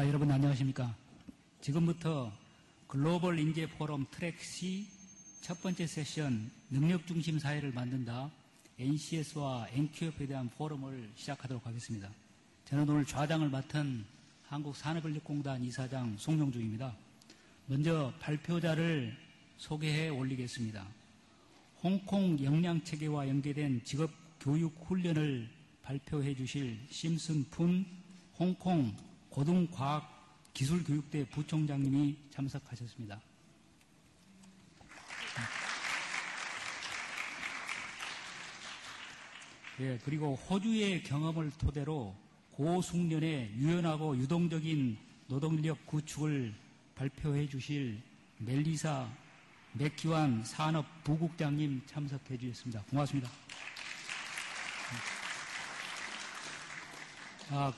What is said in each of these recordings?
여러분 안녕하십니까. 지금부터 글로벌 인재 포럼 트랙 C 첫 번째 세션 능력중심 사회를 만든다 NCS와 NQF에 대한 포럼을 시작하도록 하겠습니다. 저는 오늘 좌장을 맡은 한국산업인력공단 이사장 송영중입니다. 먼저 발표자를 소개해 올리겠습니다. 홍콩 역량체계와 연계된 직업교육훈련을 발표해 주실 심슨 푼 홍콩고등과학기술교육대 부총장님이 참석하셨습니다. 예, 그리고 호주의 경험을 토대로 고숙련의 유연하고 유동적인 노동력 구축을 발표해 주실 멜리사 맥키완 산업부국장님 참석해 주셨습니다. 고맙습니다.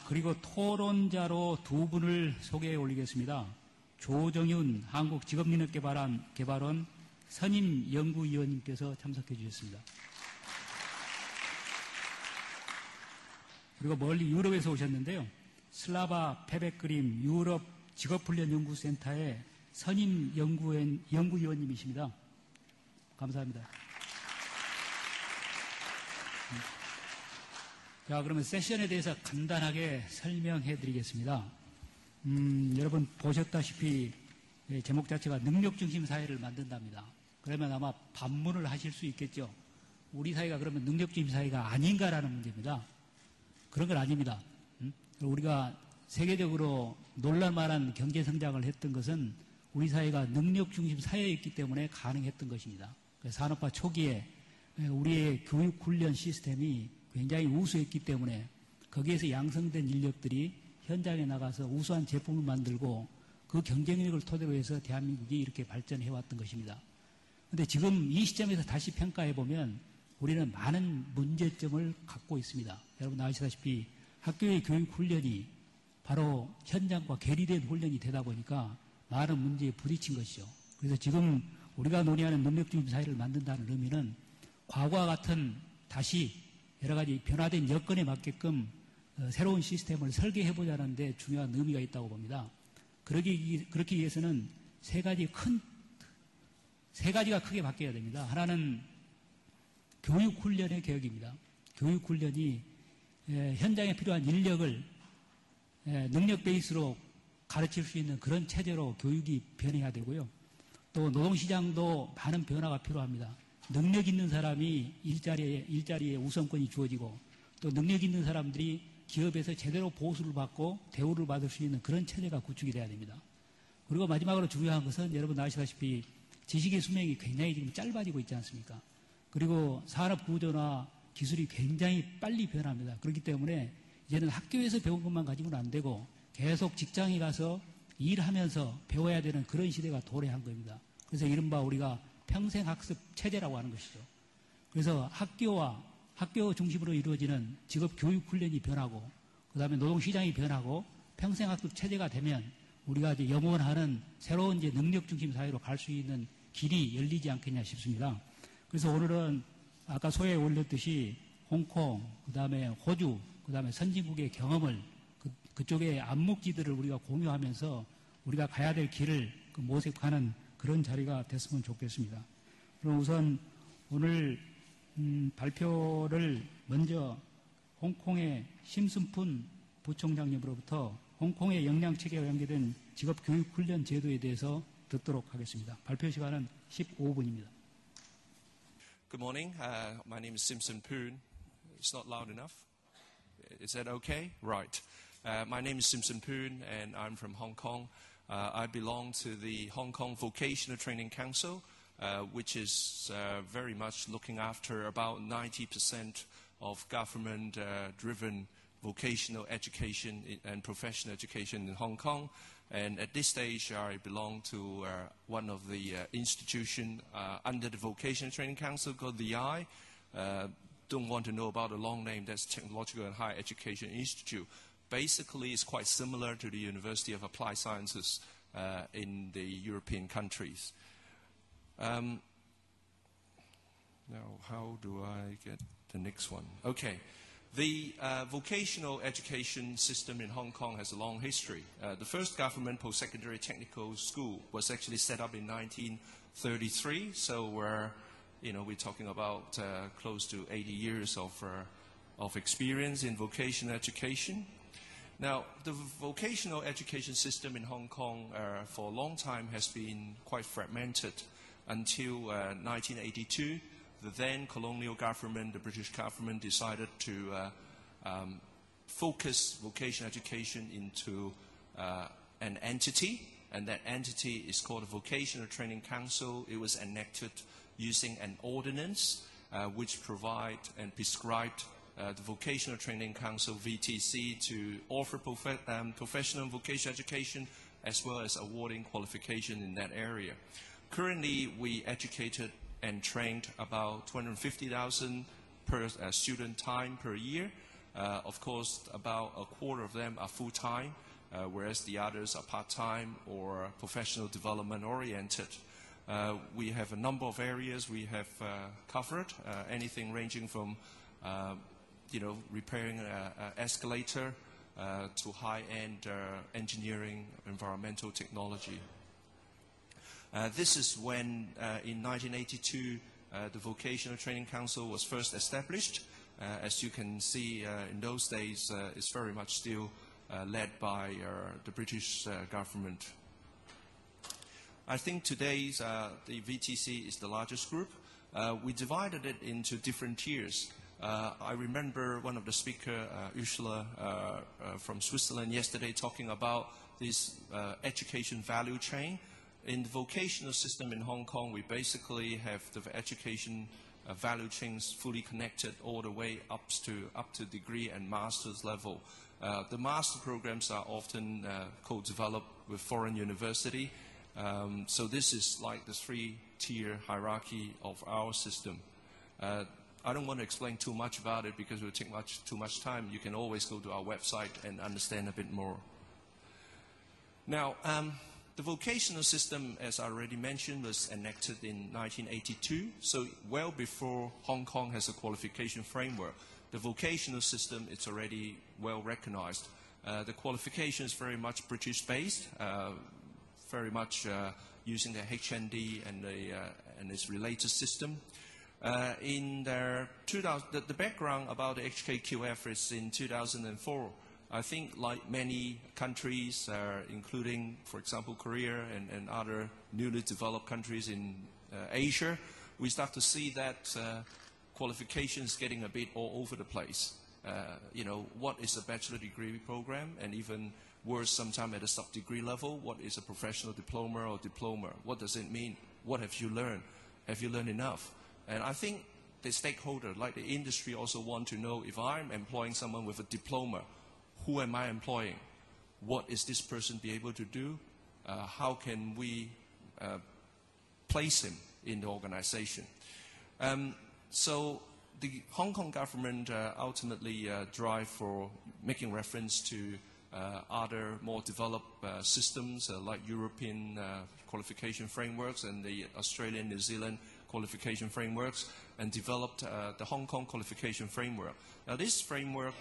그리고 토론자로 두 분을 소개해 올리겠습니다. 조정윤 한국직업능력개발원 선임연구위원님께서 참석해 주셨습니다. 그리고 멀리 유럽에서 오셨는데요. 슬라바 페벡 그림 유럽직업훈련연구센터의 선임연구위원님이십니다. 감사합니다. 자, 그러면 세션에 대해서 간단하게 설명해 드리겠습니다. 여러분 보셨다시피 제목 자체가 능력중심 사회를 만든답니다. 그러면 아마 반문을 하실 수 있겠죠. 우리 사회가 그러면 능력중심 사회가 아닌가라는 문제입니다. 그런 건 아닙니다. 우리가 세계적으로 놀랄만한 경제성장을 했던 것은 우리 사회가 능력중심 사회였기 때문에 가능했던 것입니다. 산업화 초기에 우리의 교육훈련 시스템이 굉장히 우수했기 때문에 거기에서 양성된 인력들이 현장에 나가서 우수한 제품을 만들고 그 경쟁력을 토대로 해서 대한민국이 이렇게 발전해왔던 것입니다. 그런데 지금 이 시점에서 다시 평가해보면 우리는 많은 문제점을 갖고 있습니다. 여러분 아시다시피 학교의 교육훈련이 바로 현장과 괴리된 훈련이 되다 보니까 많은 문제에 부딪힌 것이죠. 그래서 지금 우리가 논의하는 능력중심 사회를 만든다는 의미는 과거와 같은 다시 여러 가지 변화된 여건에 맞게끔 새로운 시스템을 설계해보자는 데 중요한 의미가 있다고 봅니다. 그렇기 위해서는 세 가지가 크게 바뀌어야 됩니다. 하나는 교육훈련의 개혁입니다. 교육훈련이 현장에 필요한 인력을 능력 베이스로 가르칠 수 있는 그런 체제로 교육이 변해야 되고요. 또 노동시장도 많은 변화가 필요합니다. 능력 있는 사람이 일자리에 우선권이 주어지고 또 능력 있는 사람들이 기업에서 제대로 보수를 받고 대우를 받을 수 있는 그런 체제가 구축이 돼야 됩니다. 그리고 마지막으로 중요한 것은 여러분 아시다시피 지식의 수명이 굉장히 지금 짧아지고 있지 않습니까? 그리고 산업 구조나 기술이 굉장히 빨리 변합니다. 그렇기 때문에 이제는 학교에서 배운 것만 가지고는 안 되고 계속 직장에 가서 일하면서 배워야 되는 그런 시대가 도래한 겁니다. 그래서 이른바 우리가 평생학습 체제라고 하는 것이죠. 그래서 학교 중심으로 이루어지는 직업교육훈련이 변하고 그 다음에 노동시장이 변하고 평생학습 체제가 되면 우리가 이제 염원하는 새로운 이제 능력중심 사회로 갈 수 있는 길이 열리지 않겠냐 싶습니다. 그래서 오늘은 아까 소개에 올렸듯이 홍콩, 그 다음에 호주, 그 다음에 선진국의 경험을 그쪽의 암묵지들을 우리가 공유하면서 우리가 가야 될 길을 모색하는 그런 자리가 됐으면 좋겠습니다. 그럼 우선 오늘 발표를 먼저 홍콩의 심슨 푼 부총장님으로부터 홍콩의 역량체계와 연계된 직업교육훈련 제도에 대해서 듣도록 하겠습니다. 발표 시간은 15분입니다. Good morning. My name is Simpson Poon. It's not loud enough. Is that okay? Right. My name is Simpson Poon, and I'm from Hong Kong. I belong to the Hong Kong Vocational Training Council, which is very much looking after about 90% of government-driven vocational education and professional education in Hong Kong. And at this stage, I belong to one of the institutions under the Vocational Training Council called the I. Don't want to know about the long name, that's Technological and Higher Education Institute. Basically, it's quite similar to the University of Applied Sciences in the European countries. Now, how do I get the next one? Okay. The vocational education system in Hong Kong has a long history. The first government post-secondary technical school was actually set up in 1933, so we're talking about close to 80 years of experience in vocational education. Now, the vocational education system in Hong Kong for a long time has been quite fragmented until 1982. The then colonial government, the British government, decided to focus vocational education into an entity, and that entity is called the Vocational Training Council. It was enacted using an ordinance which provide and prescribed the Vocational Training Council, VTC, to offer professional vocational education as well as awarding qualification in that area. Currently, we educated and trained about 250,000 per student time per year. Of course, about a quarter of them are full-time, whereas the others are part-time or professional development oriented. We have a number of areas we have covered, anything ranging from repairing an escalator to high-end engineering, environmental technology. This is when, in 1982, the Vocational Training Council was first established. As you can see, in those days, it's very much still led by the British government. I think today's the VTC is the largest group. We divided it into different tiers. I remember one of the speakers, Ursula from Switzerland, yesterday talking about this education value chain. In the vocational system in Hong Kong, we basically have the education value chains fully connected all the way up to degree and master's level. The master programs are often co-developed with foreign university. So this is like the three-tier hierarchy of our system. I don't want to explain too much about it because it will take too much time. You can always go to our website and understand a bit more. Now, the vocational system, as I already mentioned, was enacted in 1982, so well before Hong Kong has a qualification framework. The vocational system is already well recognized. The qualification is very much British-based, very much using the HND and its related system. In the background about the HKQF is in 2004. I think like many countries, including, for example, Korea and other newly developed countries in Asia, we start to see that qualifications getting a bit all over the place. What is a bachelor degree program, and even worse, sometimes at a sub-degree level, what is a professional diploma or diploma? What does it mean? What have you learned? Have you learned enough? And I think the stakeholder, like the industry, also want to know if I'm employing someone with a diploma, who am I employing? What is this person be able to do? How can we place him in the organization? So the Hong Kong government ultimately drive for making reference to other more developed systems like European qualification frameworks and the Australian, New Zealand qualification frameworks, and developed the Hong Kong qualification framework. Now this framework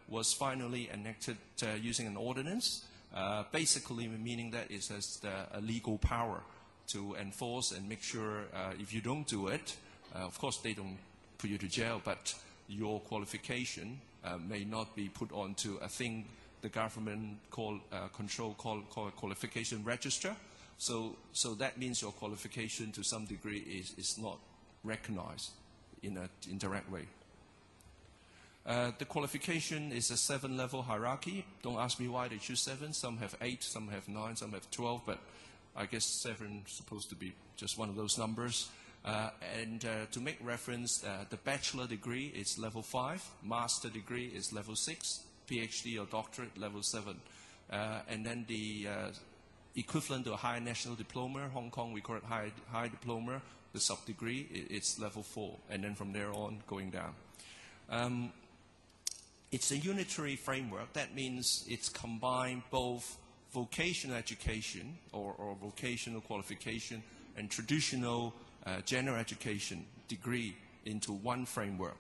was finally enacted using an ordinance, basically meaning that it has a legal power to enforce and make sure if you don't do it, of course they don't put you to jail, but your qualification may not be put onto a thing the government called qualification register. So that means your qualification to some degree is not recognized in an indirect way. The qualification is a 7-level hierarchy. Don't ask me why they choose 7. Some have 8, some have 9, some have 12, but I guess 7 is supposed to be just one of those numbers. And to make reference, the bachelor degree is level 5, master degree is level 6, PhD or doctorate level 7. And then the equivalent to a higher national diploma, Hong Kong we call it high diploma, the sub-degree, it's level 4, and then from there on going down. It's a unitary framework. That means it's combined both vocational education or vocational qualification and traditional general education degree into one framework.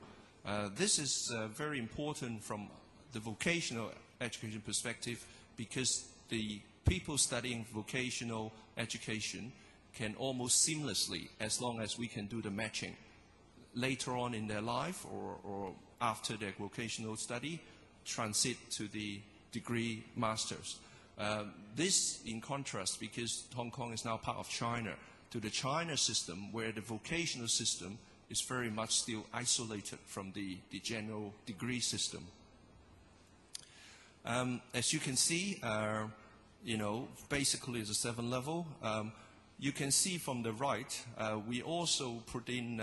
This is very important from the vocational education perspective because the people studying vocational education can almost seamlessly, as long as we can do the matching later on in their life or after their vocational study, transit to the degree masters. This in contrast, because Hong Kong is now part of China, to the China system where the vocational system is very much still isolated from the general degree system. As you can see, basically it's a 7 level. You can see from the right, we also put in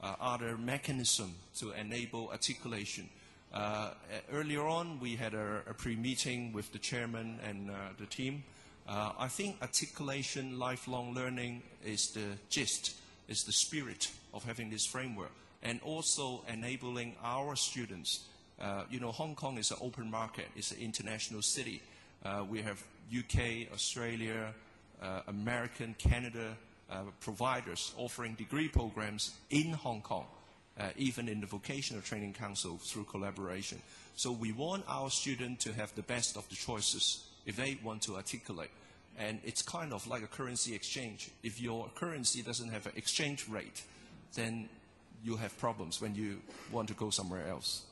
other mechanism to enable articulation. Earlier on, we had a pre-meeting with the chairman and the team. I think articulation, lifelong learning is the gist, is the spirit of having this framework, and also enabling our students. Hong Kong is an open market, it's an international city. We have UK, Australia, American, Canada providers offering degree programs in Hong Kong, even in the Vocational Training Council through collaboration. So we want our students to have the best of the choices if they want to articulate. And it's kind of like a currency exchange. If your currency doesn't have an exchange rate, then you have problems when you want to go somewhere else.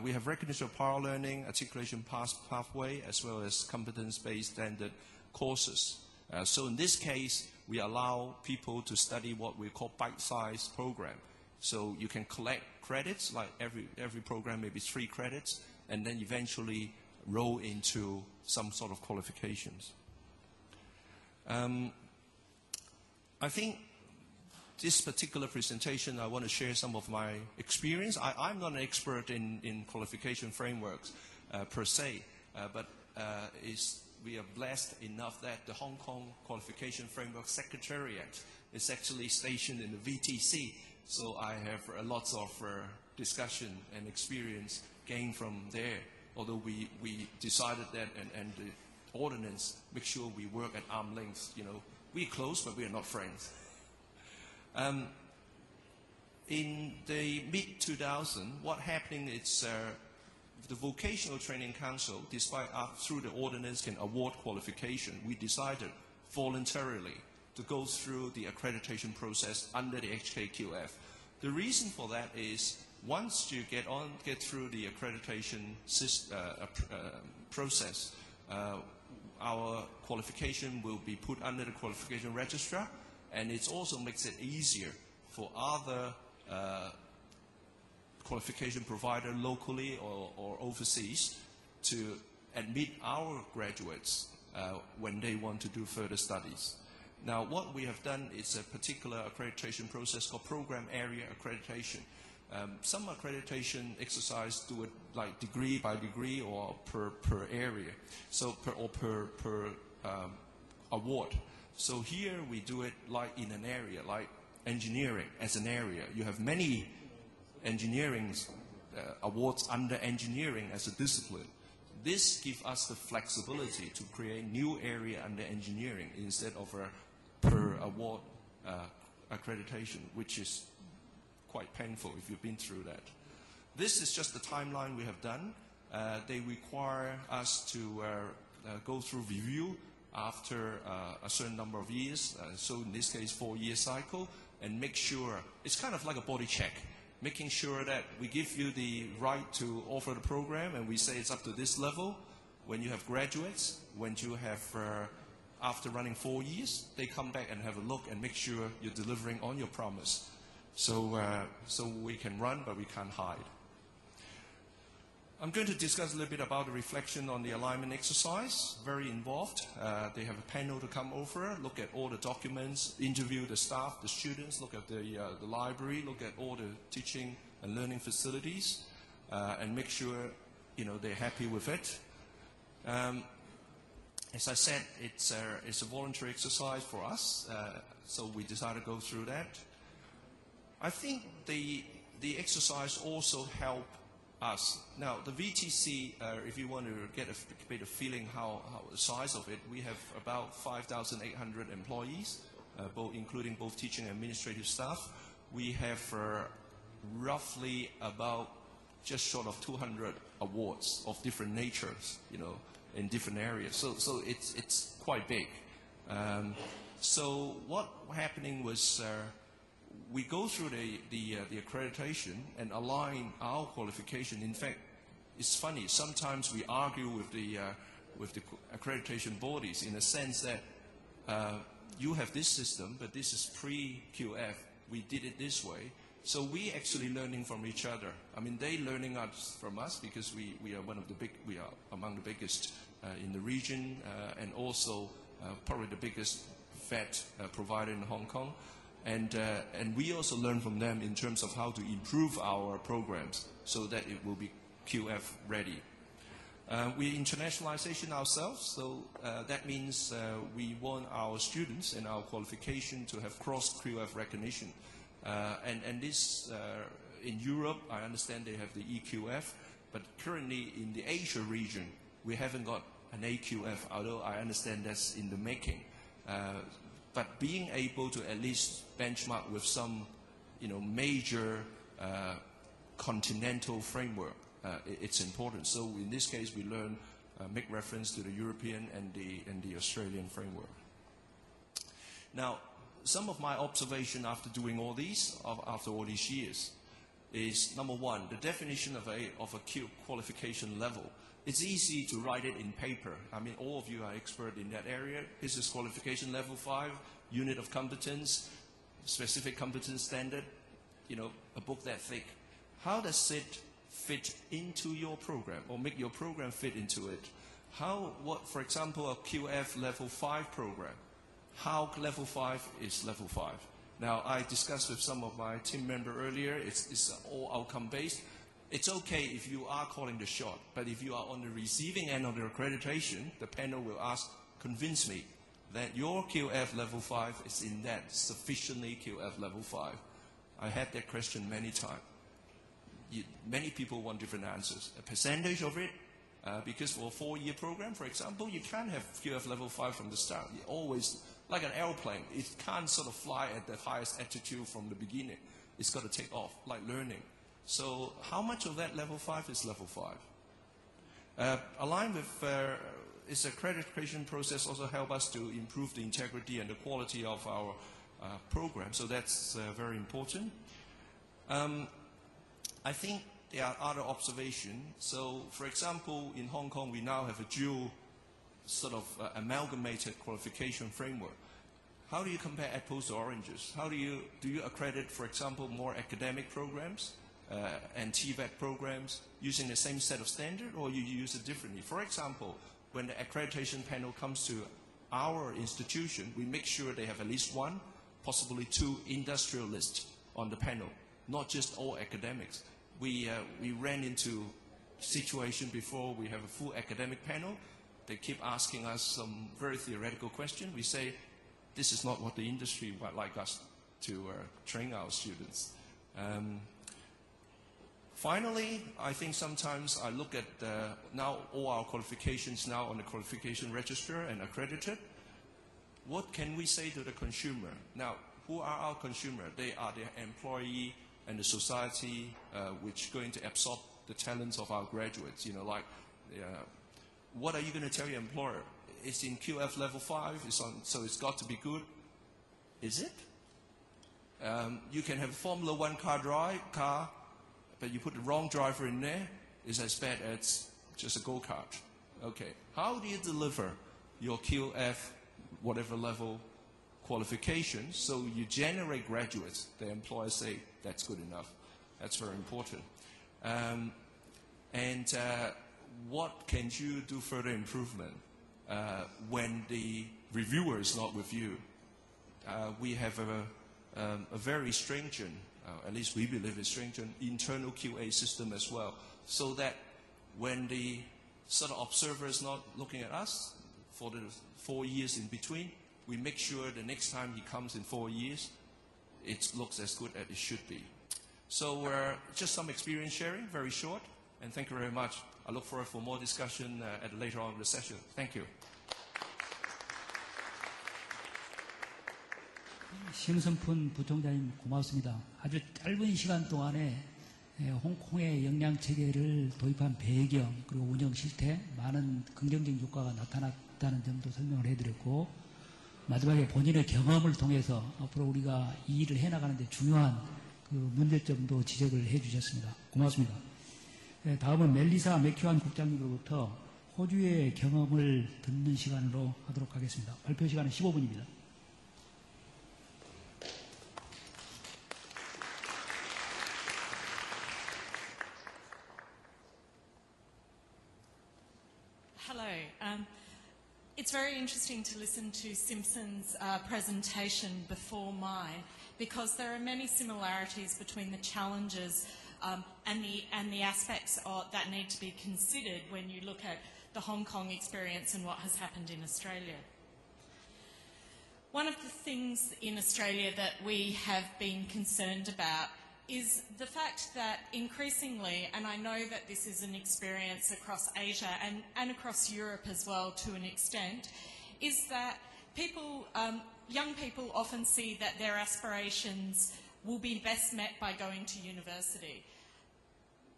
We have recognition of prior learning, articulation pathway, as well as competence-based standard courses. So in this case, we allow people to study what we call bite-sized program. So you can collect credits, like every program maybe 3 credits, and then eventually roll into some sort of qualifications. I think this particular presentation, I want to share some of my experience. I'm not an expert in qualification frameworks per se, but we are blessed enough that the Hong Kong Qualification Framework Secretariat is actually stationed in the VTC. So I have lots of discussion and experience gained from there. Although we decided that, and the ordinance make sure we work at arm's length. We're close, but we are not friends. In the mid-2000s, what happened is the Vocational Training Council, despite through the ordinance can award qualification, we decided voluntarily to go through the accreditation process under the HKQF. The reason for that is once you get through the accreditation process, our qualification will be put under the qualification registrar, and it also makes it easier for other qualification provider locally or overseas to admit our graduates when they want to do further studies. Now, what we have done is a particular accreditation process called program area accreditation. Some accreditation exercise do it like degree by degree or per area, so per award. So here we do it like in an area, like engineering as an area. You have many engineering awards under engineering as a discipline. This gives us the flexibility to create new area under engineering instead of a per award accreditation, which is quite painful if you've been through that. This is just the timeline we have done. They require us to go through review after a certain number of years, so in this case 4-year cycle, and make sure, it's kind of like a body check, making sure that we give you the right to offer the program and we say it's up to this level. When you have graduates, when you have, after running 4 years, they come back and have a look and make sure you're delivering on your promise. So we can run, but we can't hide. I'm going to discuss a little bit about the reflection on the alignment exercise, very involved. They have a panel to come over, look at all the documents, interview the staff, the students, look at the library, look at all the teaching and learning facilities, and make sure they're happy with it. As I said, it's a voluntary exercise for us, so we decided to go through that. I think the exercise also helped us. Now, the VTC, if you want to get a bit of feeling how the size of it, we have about 5,800 employees, including both teaching and administrative staff. We have roughly about just short of 200 awards of different natures, you know, in different areas. So it's quite big. So what happening was we go through the accreditation and align our qualification. In fact, it's funny. Sometimes we argue with the accreditation bodies in a sense that you have this system, but this is pre-QF. We did it this way. So we actually learning from each other. I mean, they learning from us because we are we are among the biggest in the region, and also probably the biggest VET provider in Hong Kong. And we also learn from them in terms of how to improve our programs so that it will be QF ready. We internationalization ourselves, so that means we want our students and our qualification to have cross-QF recognition. And this, in Europe, I understand they have the EQF, but currently in the Asia region, we haven't got an AQF, although I understand that's in the making. But being able to at least benchmark with some, you know, major continental framework, it's important. So in this case, we learn, make reference to the European and the Australian framework. Now, some of my observation after doing all these, after all these years, is number one, the definition of a Q qualification level. It's easy to write it in paper. I mean, all of you are expert in that area. Business qualification level 5, unit of competence, specific competence standard, you know, a book that thick. How does it fit into your program or make your program fit into it? For example, a QF level 5 program, how level 5 is level 5? Now, I discussed with some of my team members earlier, it's all outcome based. It's okay if you are calling the shot, but if you are on the receiving end of the accreditation, the panel will ask, convince me that your QF level 5 is in that sufficiently QF level 5. I had that question many times. Many people want different answers. A percentage of it, because for a 4-year program, for example, you can't have QF level 5 from the start. You always, like an airplane, it can't sort of fly at the highest altitude from the beginning. It's got to take off, like learning. So how much of that level 5 is level 5? Aligned with its accreditation process also help us to improve the integrity and the quality of our program. So that's very important. I think there are other observations. So, for example, in Hong Kong, we now have a dual sort of amalgamated qualification framework. How do you compare apples to oranges? How do you accredit, for example, more academic programs and TVET programs using the same set of standards, or you use it differently? For example, when the accreditation panel comes to our institution, we make sure they have at least 1, possibly 2 industrialists on the panel, not just all academics. We ran into situation before we have a full academic panel. They keep asking us some very theoretical question. We say, this is not what the industry would like us to train our students. Finally, I think sometimes I look at now all our qualifications now on the qualification register and accredited. What can we say to the consumer? Now, who are our consumer? They are the employee and the society which is going to absorb the talents of our graduates. You know, like, what are you going to tell your employer? It's in QF level 5, so it's got to be good. Is it? You can have a Formula 1 car, but you put the wrong driver in there, it's as bad as just a go-kart. Okay, how do you deliver your QF, whatever level, qualifications so you generate graduates? The employers say that's good enough. That's very important. What can you do further improvement when the reviewer is not with you? We have a very stringent, at least we believe it's stringent, internal QA system as well, so that when the sort of observer is not looking at us for the 4 years in between, we make sure the next time he comes in 4 years, it looks as good as it should be. So just some experience sharing, very short, and thank you very much. I look forward for more discussion at later on in the session. Thank you. 심선푼 부총장님 고맙습니다. 아주 짧은 시간 동안에 홍콩의 역량체계를 도입한 배경 그리고 운영 실태 많은 긍정적인 효과가 나타났다는 점도 설명을 해드렸고 마지막에 본인의 경험을 통해서 앞으로 우리가 이 일을 해나가는 데 중요한 그 문제점도 지적을 해주셨습니다. 고맙습니다. 다음은 멜리사 맥큐안 국장님으로부터 호주의 경험을 듣는 시간으로 하도록 하겠습니다. 발표 시간은 15분입니다. Hello. It's very interesting to listen to Simpson's presentation before mine because there are many similarities between the challenges and the aspects that need to be considered when you look at the Hong Kong experience and what has happened in Australia. One of the things in Australia that we have been concerned about is the fact that increasingly, and I know that this is an experience across Asia and across Europe as well to an extent, is that people, young people often see that their aspirations will be best met by going to university.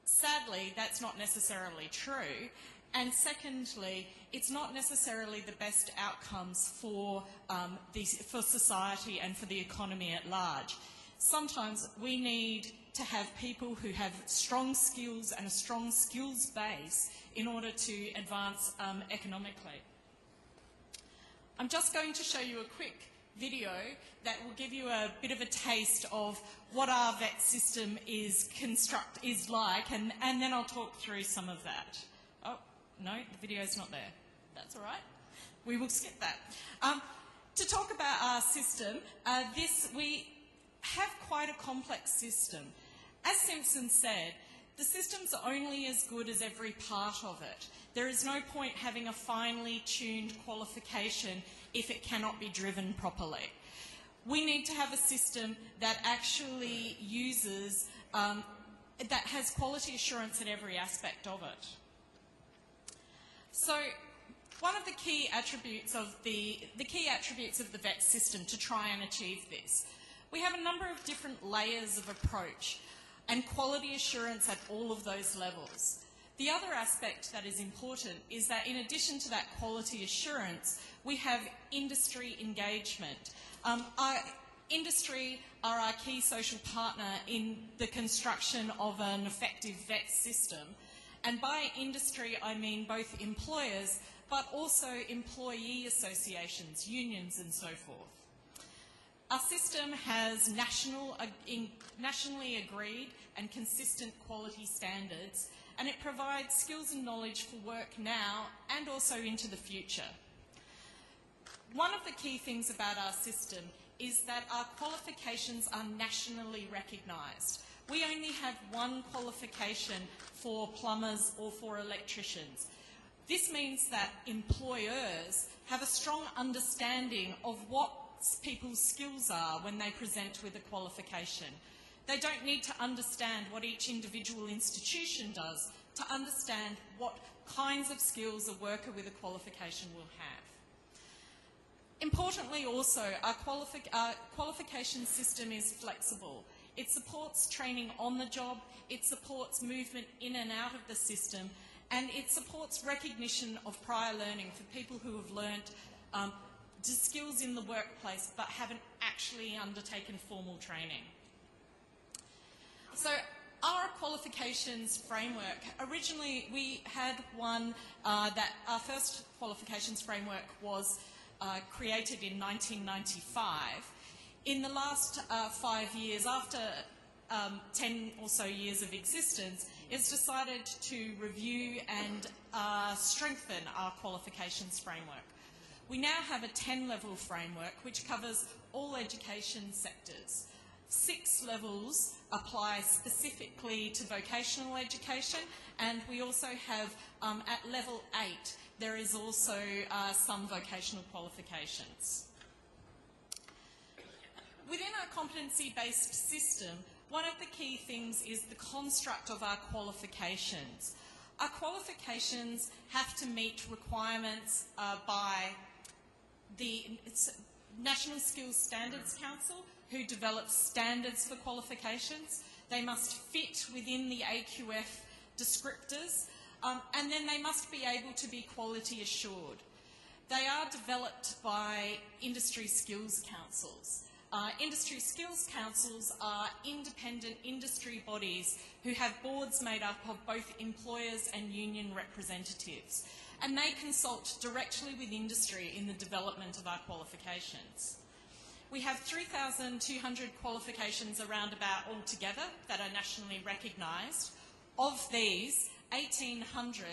Sadly, that's not necessarily true. And secondly, it's not necessarily the best outcomes for society and for the economy at large. Sometimes we need to have people who have strong skills and a strong skills base in order to advance economically. I'm just going to show you a quick video that will give you a bit of a taste of what our VET system is like, and then I'll talk through some of that. Oh, no, the video's not there. That's all right. We will skip that. To talk about our system, we have quite a complex system. As Simpson said, the system's only as good as every part of it. There is no point having a finely tuned qualification if it cannot be driven properly. We need to have a system that actually uses, that has quality assurance in every aspect of it. So one of the key attributes of the VET system to try and achieve this, we have a number of different layers of approach and quality assurance at all of those levels. The other aspect that is important is that in addition to that quality assurance, we have industry engagement. Our industry are our key social partner in the construction of an effective VET system. And by industry, I mean both employers, but also employee associations, unions and so forth. Our system has nationally agreed and consistent quality standards, and it provides skills and knowledge for work now and also into the future. One of the key things about our system is that our qualifications are nationally recognised. We only have one qualification for plumbers or for electricians. This means that employers have a strong understanding of what people's skills are when they present with a qualification. They don't need to understand what each individual institution does to understand what kinds of skills a worker with a qualification will have. Importantly also, our qualification system is flexible. It supports training on the job, it supports movement in and out of the system, and it supports recognition of prior learning for people who have learnt skills in the workplace but haven't actually undertaken formal training. So our qualifications framework, originally we had one that our first qualifications framework was created in 1995. In the last 5 years, after 10 or so years of existence, it's decided to review and strengthen our qualifications framework. We now have a 10-level framework which covers all education sectors. 6 levels apply specifically to vocational education, and we also have at level 8 there is also some vocational qualifications. Within our competency-based system, one of the key things is the construct of our qualifications. Our qualifications have to meet requirements by National Skills Standards Council, who develops standards for qualifications. They must fit within the AQF descriptors, and then they must be able to be quality assured. They are developed by industry skills councils. Industry skills councils are independent industry bodies who have boards made up of both employers and union representatives, and they consult directly with industry in the development of our qualifications. We have 3,200 qualifications around about altogether that are nationally recognised. Of these, 1,800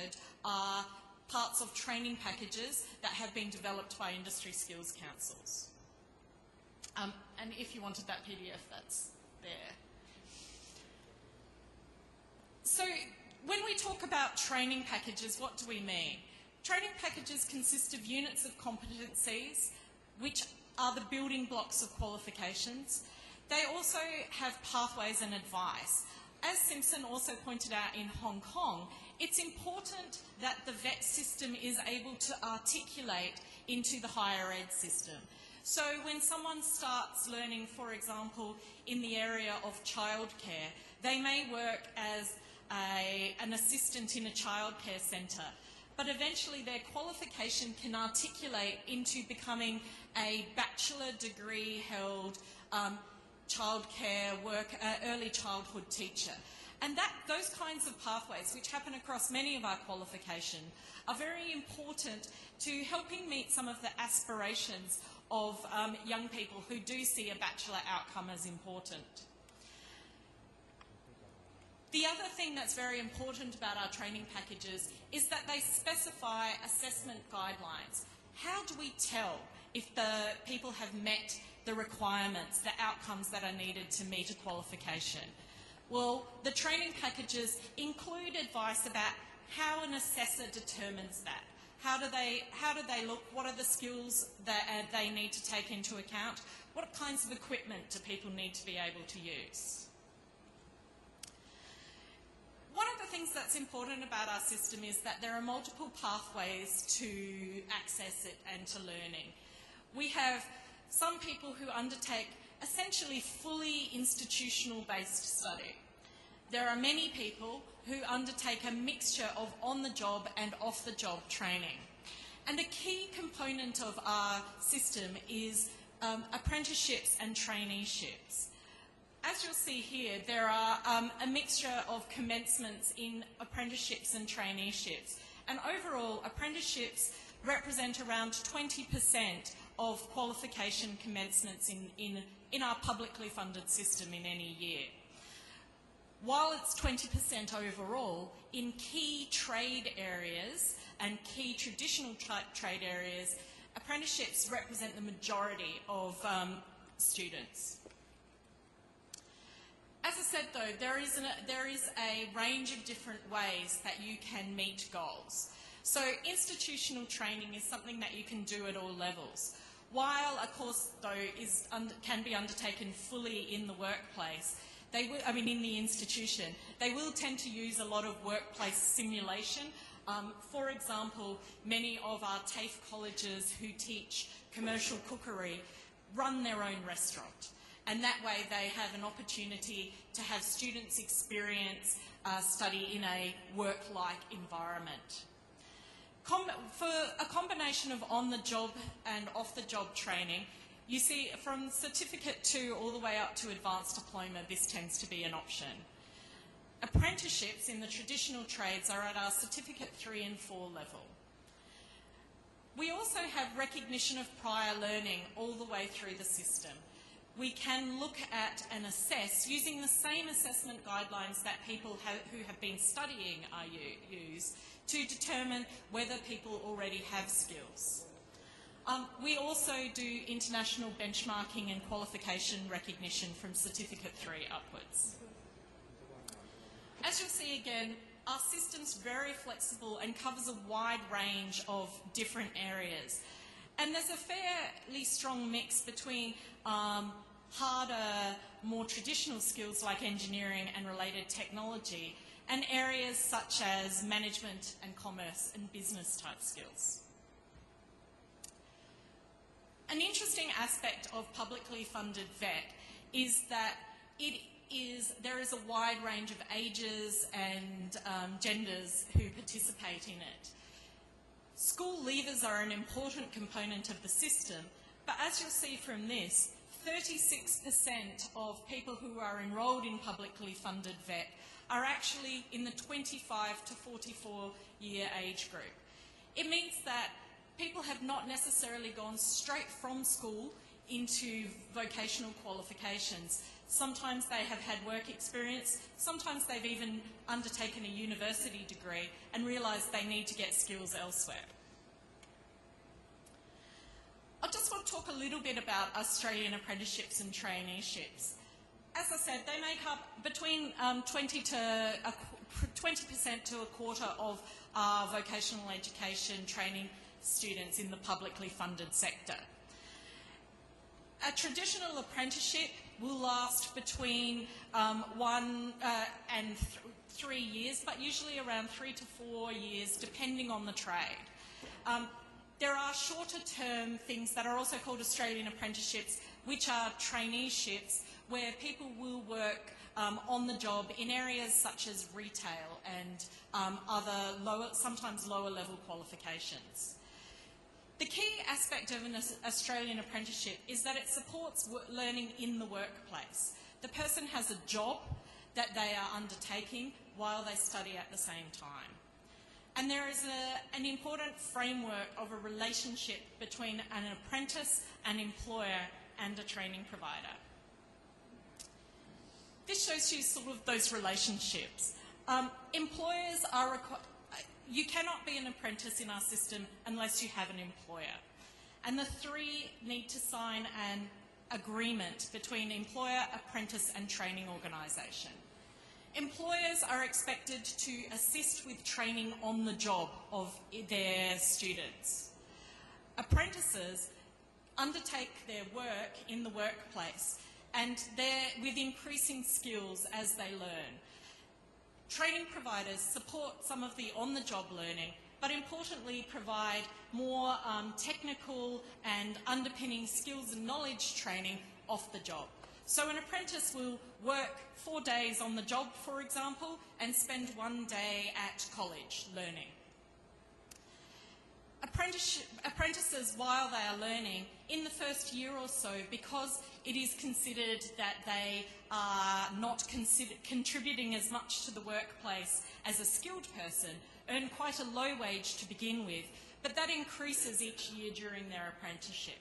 are parts of training packages that have been developed by industry skills councils. And if you wanted that PDF, that's there. So when we talk about training packages, what do we mean? Training packages consist of units of competencies, which are the building blocks of qualifications. They also have pathways and advice. As Simpson also pointed out in Hong Kong, it's important that the VET system is able to articulate into the higher ed system. So when someone starts learning, for example, in the area of childcare, they may work as an assistant in a childcare centre, but eventually their qualification can articulate into becoming a bachelor degree held childcare early childhood teacher. And those kinds of pathways, which happen across many of our qualifications, are very important to helping meet some of the aspirations of young people who do see a bachelor outcome as important. The other thing that's very important about our training packages is that they specify assessment guidelines. How do we tell if the people have met the requirements, the outcomes that are needed to meet a qualification? Well, the training packages include advice about how an assessor determines that. How do they look? What are the skills that they need to take into account? What kinds of equipment do people need to be able to use? One of the things that's important about our system is that there are multiple pathways to access it and to learning. We have some people who undertake essentially fully institutional-based study. There are many people who undertake a mixture of on-the-job and off-the-job training. And a key component of our system is apprenticeships and traineeships. As you'll see here, there are a mixture of commencements in apprenticeships and traineeships. And overall, apprenticeships represent around 20% of qualification commencements in our publicly funded system in any year. While it's 20% overall, in key trade areas and key traditional trade areas, apprenticeships represent the majority of students. As I said, though, there is a range of different ways that you can meet goals. So institutional training is something that you can do at all levels. While a course, though, can be undertaken fully in the workplace, in the institution, they will tend to use a lot of workplace simulation. For example, many of our TAFE colleges who teach commercial cookery run their own restaurant. And that way they have an opportunity to have students experience study in a work-like environment. For a combination of on-the-job and off-the-job training, you see from Certificate 2 all the way up to Advanced Diploma, this tends to be an option. Apprenticeships in the traditional trades are at our Certificate 3 and 4 level. We also have recognition of prior learning all the way through the system. We can look at and assess using the same assessment guidelines that people who have been studying use to determine whether people already have skills. We also do international benchmarking and qualification recognition from Certificate 3 upwards. As you'll see again, our system's very flexible and covers a wide range of different areas. And there's a fairly strong mix between harder, more traditional skills like engineering and related technology, and areas such as management and commerce and business type skills. An interesting aspect of publicly funded VET is that there is a wide range of ages and genders who participate in it. School leavers are an important component of the system, but as you'll see from this, 36% of people who are enrolled in publicly funded VET are actually in the 25 to 44 year age group. It means that people have not necessarily gone straight from school into vocational qualifications. Sometimes they have had work experience, sometimes they've even undertaken a university degree and realised they need to get skills elsewhere. I just want to talk a little bit about Australian apprenticeships and traineeships. As I said, they make up between 20% to a quarter of our vocational education training students in the publicly funded sector. A traditional apprenticeship will last between 1 and 3 years, but usually around 3 to 4 years, depending on the trade. There are shorter-term things that are also called Australian apprenticeships, which are traineeships, where people will work on the job in areas such as retail and other sometimes lower-level qualifications. The key aspect of an Australian apprenticeship is that it supports learning in the workplace. The person has a job that they are undertaking while they study at the same time. And there is an important framework of a relationship between an apprentice, an employer, and a training provider. This shows you sort of those relationships. Employers are required. You cannot be an apprentice in our system unless you have an employer. And the three need to sign an agreement between employer, apprentice and training organisation. Employers are expected to assist with training on the job of their students. Apprentices undertake their work in the workplace and they're with increasing skills as they learn. Training providers support some of the on-the-job learning, but importantly provide more technical and underpinning skills and knowledge training off the job. So an apprentice will work 4 days on the job, for example, and spend 1 day at college learning. Apprentices, while they are learning, in the first year or so, because it is considered that they are not contributing as much to the workplace as a skilled person, earn quite a low wage to begin with, but that increases each year during their apprenticeship.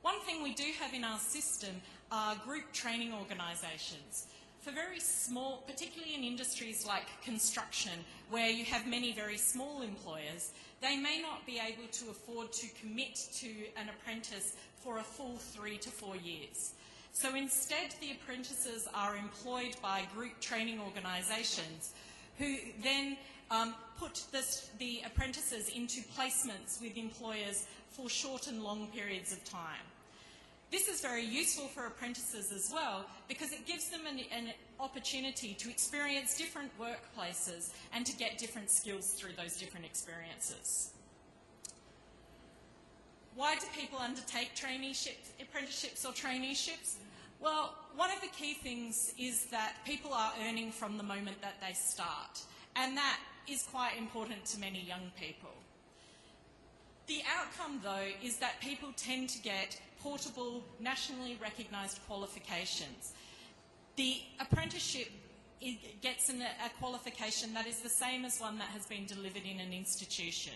One thing we do have in our system are group training organisations. For very small, particularly in industries like construction, where you have many very small employers, they may not be able to afford to commit to an apprentice for a full 3 to 4 years. So instead, the apprentices are employed by group training organisations who then put the apprentices into placements with employers for short and long periods of time. This is very useful for apprentices as well because it gives them an opportunity to experience different workplaces and to get different skills through those different experiences. Why do people undertake traineeships, apprenticeships or traineeships? Well, one of the key things is that people are earning from the moment that they start, and that is quite important to many young people. The outcome, though, is that people tend to get portable, nationally recognised qualifications. The apprenticeship gets a qualification that is the same as one that has been delivered in an institution.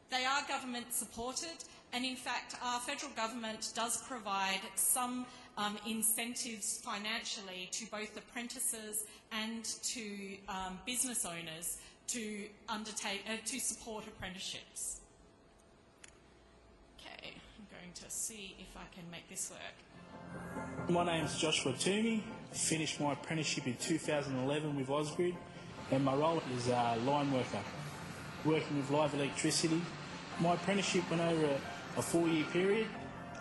They are government supported, and in fact our federal government does provide some incentives financially to both apprentices and to business owners to support apprenticeships. Okay, I'm going to see if I can make this work. My name is Joshua Toomey. Finished my apprenticeship in 2011 with Ausgrid, and my role is a line worker, working with live electricity. My apprenticeship went over a 4-year period.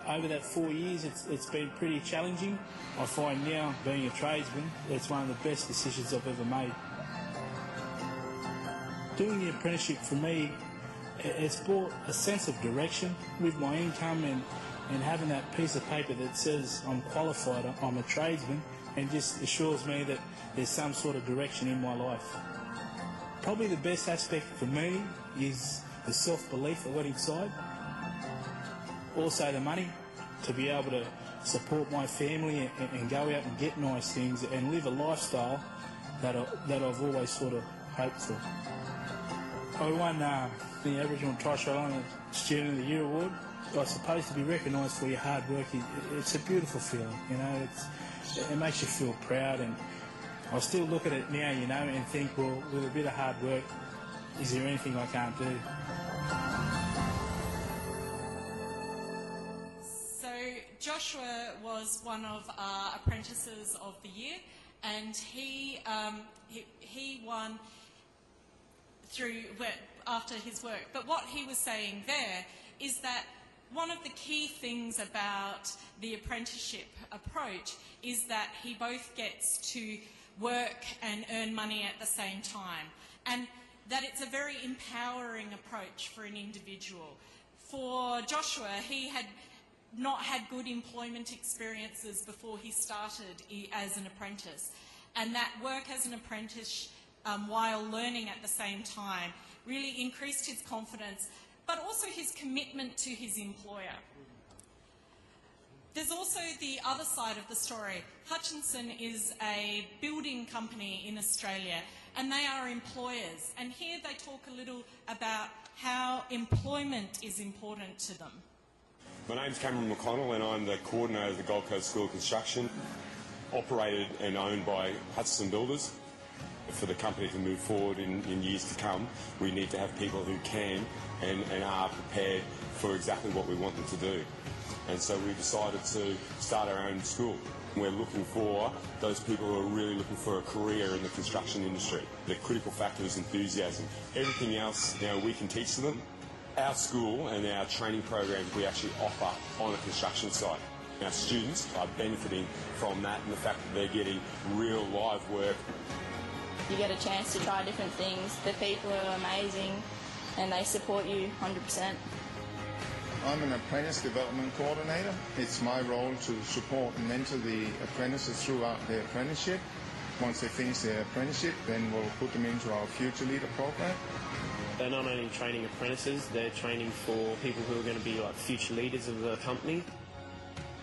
Over that 4 years, it's been pretty challenging. I find now, being a tradesman, it's one of the best decisions I've ever made. Doing the apprenticeship for me It's brought a sense of direction with my income and having that piece of paper that says I'm qualified, I'm a tradesman, and just assures me that there's some sort of direction in my life. Probably the best aspect for me is the self-belief I got inside. Also the money, to be able to support my family and go out and get nice things and live a lifestyle that I've always sort of hoped for. I won the Aboriginal and Torres Strait Islander Student of the Year award. I suppose to be recognised for your hard work, it's a beautiful feeling, you know. It makes you feel proud, and I still look at it now, you know, and think, well, with a bit of hard work, is there anything I can't do? So Joshua was one of our apprentices of the year, and he won after his work. But what he was saying there is that one of the key things about the apprenticeship approach is that he both gets to work and earn money at the same time, and that it's a very empowering approach for an individual. For Joshua, he had not had good employment experiences before he started as an apprentice, and that work as an apprentice while learning at the same time really increased his confidence, but also his commitment to his employer. There's also the other side of the story. Hutchinson is a building company in Australia, and they are employers. And here they talk a little about how employment is important to them. My name's Cameron McConnell, and I'm the coordinator of the Gold Coast School of Construction, operated and owned by Hutchinson Builders. For the company to move forward in years to come, we need to have people who can and are prepared for exactly what we want them to do. And so we decided to start our own school. We're looking for those people who are really looking for a career in the construction industry. The critical factor is enthusiasm. Everything else, you know, we can teach them. Our school and our training programs we actually offer on a construction site. Our students are benefiting from that and the fact that they're getting real live work. You get a chance to try different things. The people are amazing and they support you 100%. I'm an apprentice development coordinator. It's my role to support and mentor the apprentices throughout their apprenticeship. Once they finish their apprenticeship, then we'll put them into our Future Leader program. They're not only training apprentices, they're training for people who are going to be like future leaders of the company.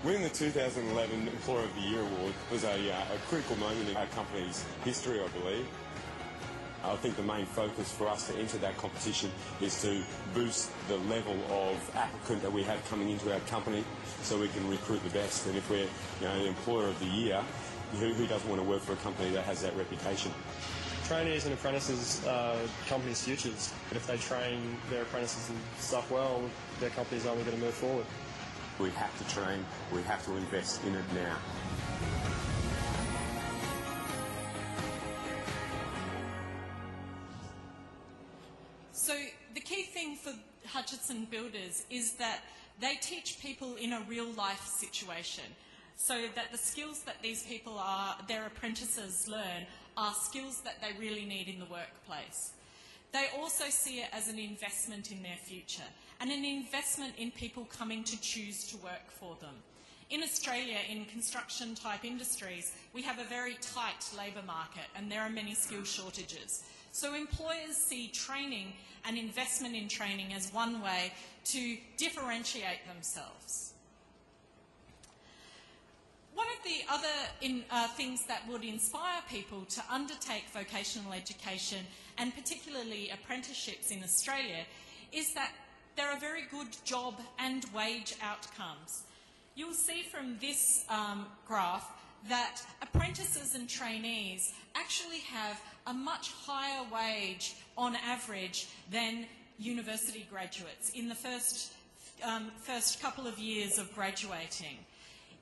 Winning the 2011 Employer of the Year Award was a critical moment in our company's history, I believe. I think the main focus for us to enter that competition is to boost the level of applicant that we have coming into our company so we can recruit the best. And if we're the Employer of the Year, who doesn't want to work for a company that has that reputation? Trainees and apprentices are companies' futures. But if they train their apprentices and stuff well, their company's only going to move forward. We have to train, we have to invest in it now. So the key thing for Hutchinson Builders is that they teach people in a real life situation, so that the skills that these people their apprentices learn are skills that they really need in the workplace. They also see it as an investment in their future and an investment in people coming to choose to work for them. In Australia, in construction-type industries, we have a very tight labour market and there are many skill shortages. So employers see training and investment in training as one way to differentiate themselves. One of the other things that would inspire people to undertake vocational education, and particularly apprenticeships in Australia, is that there are very good job and wage outcomes. You'll see from this graph that apprentices and trainees actually have a much higher wage on average than university graduates in the first couple of years of graduating.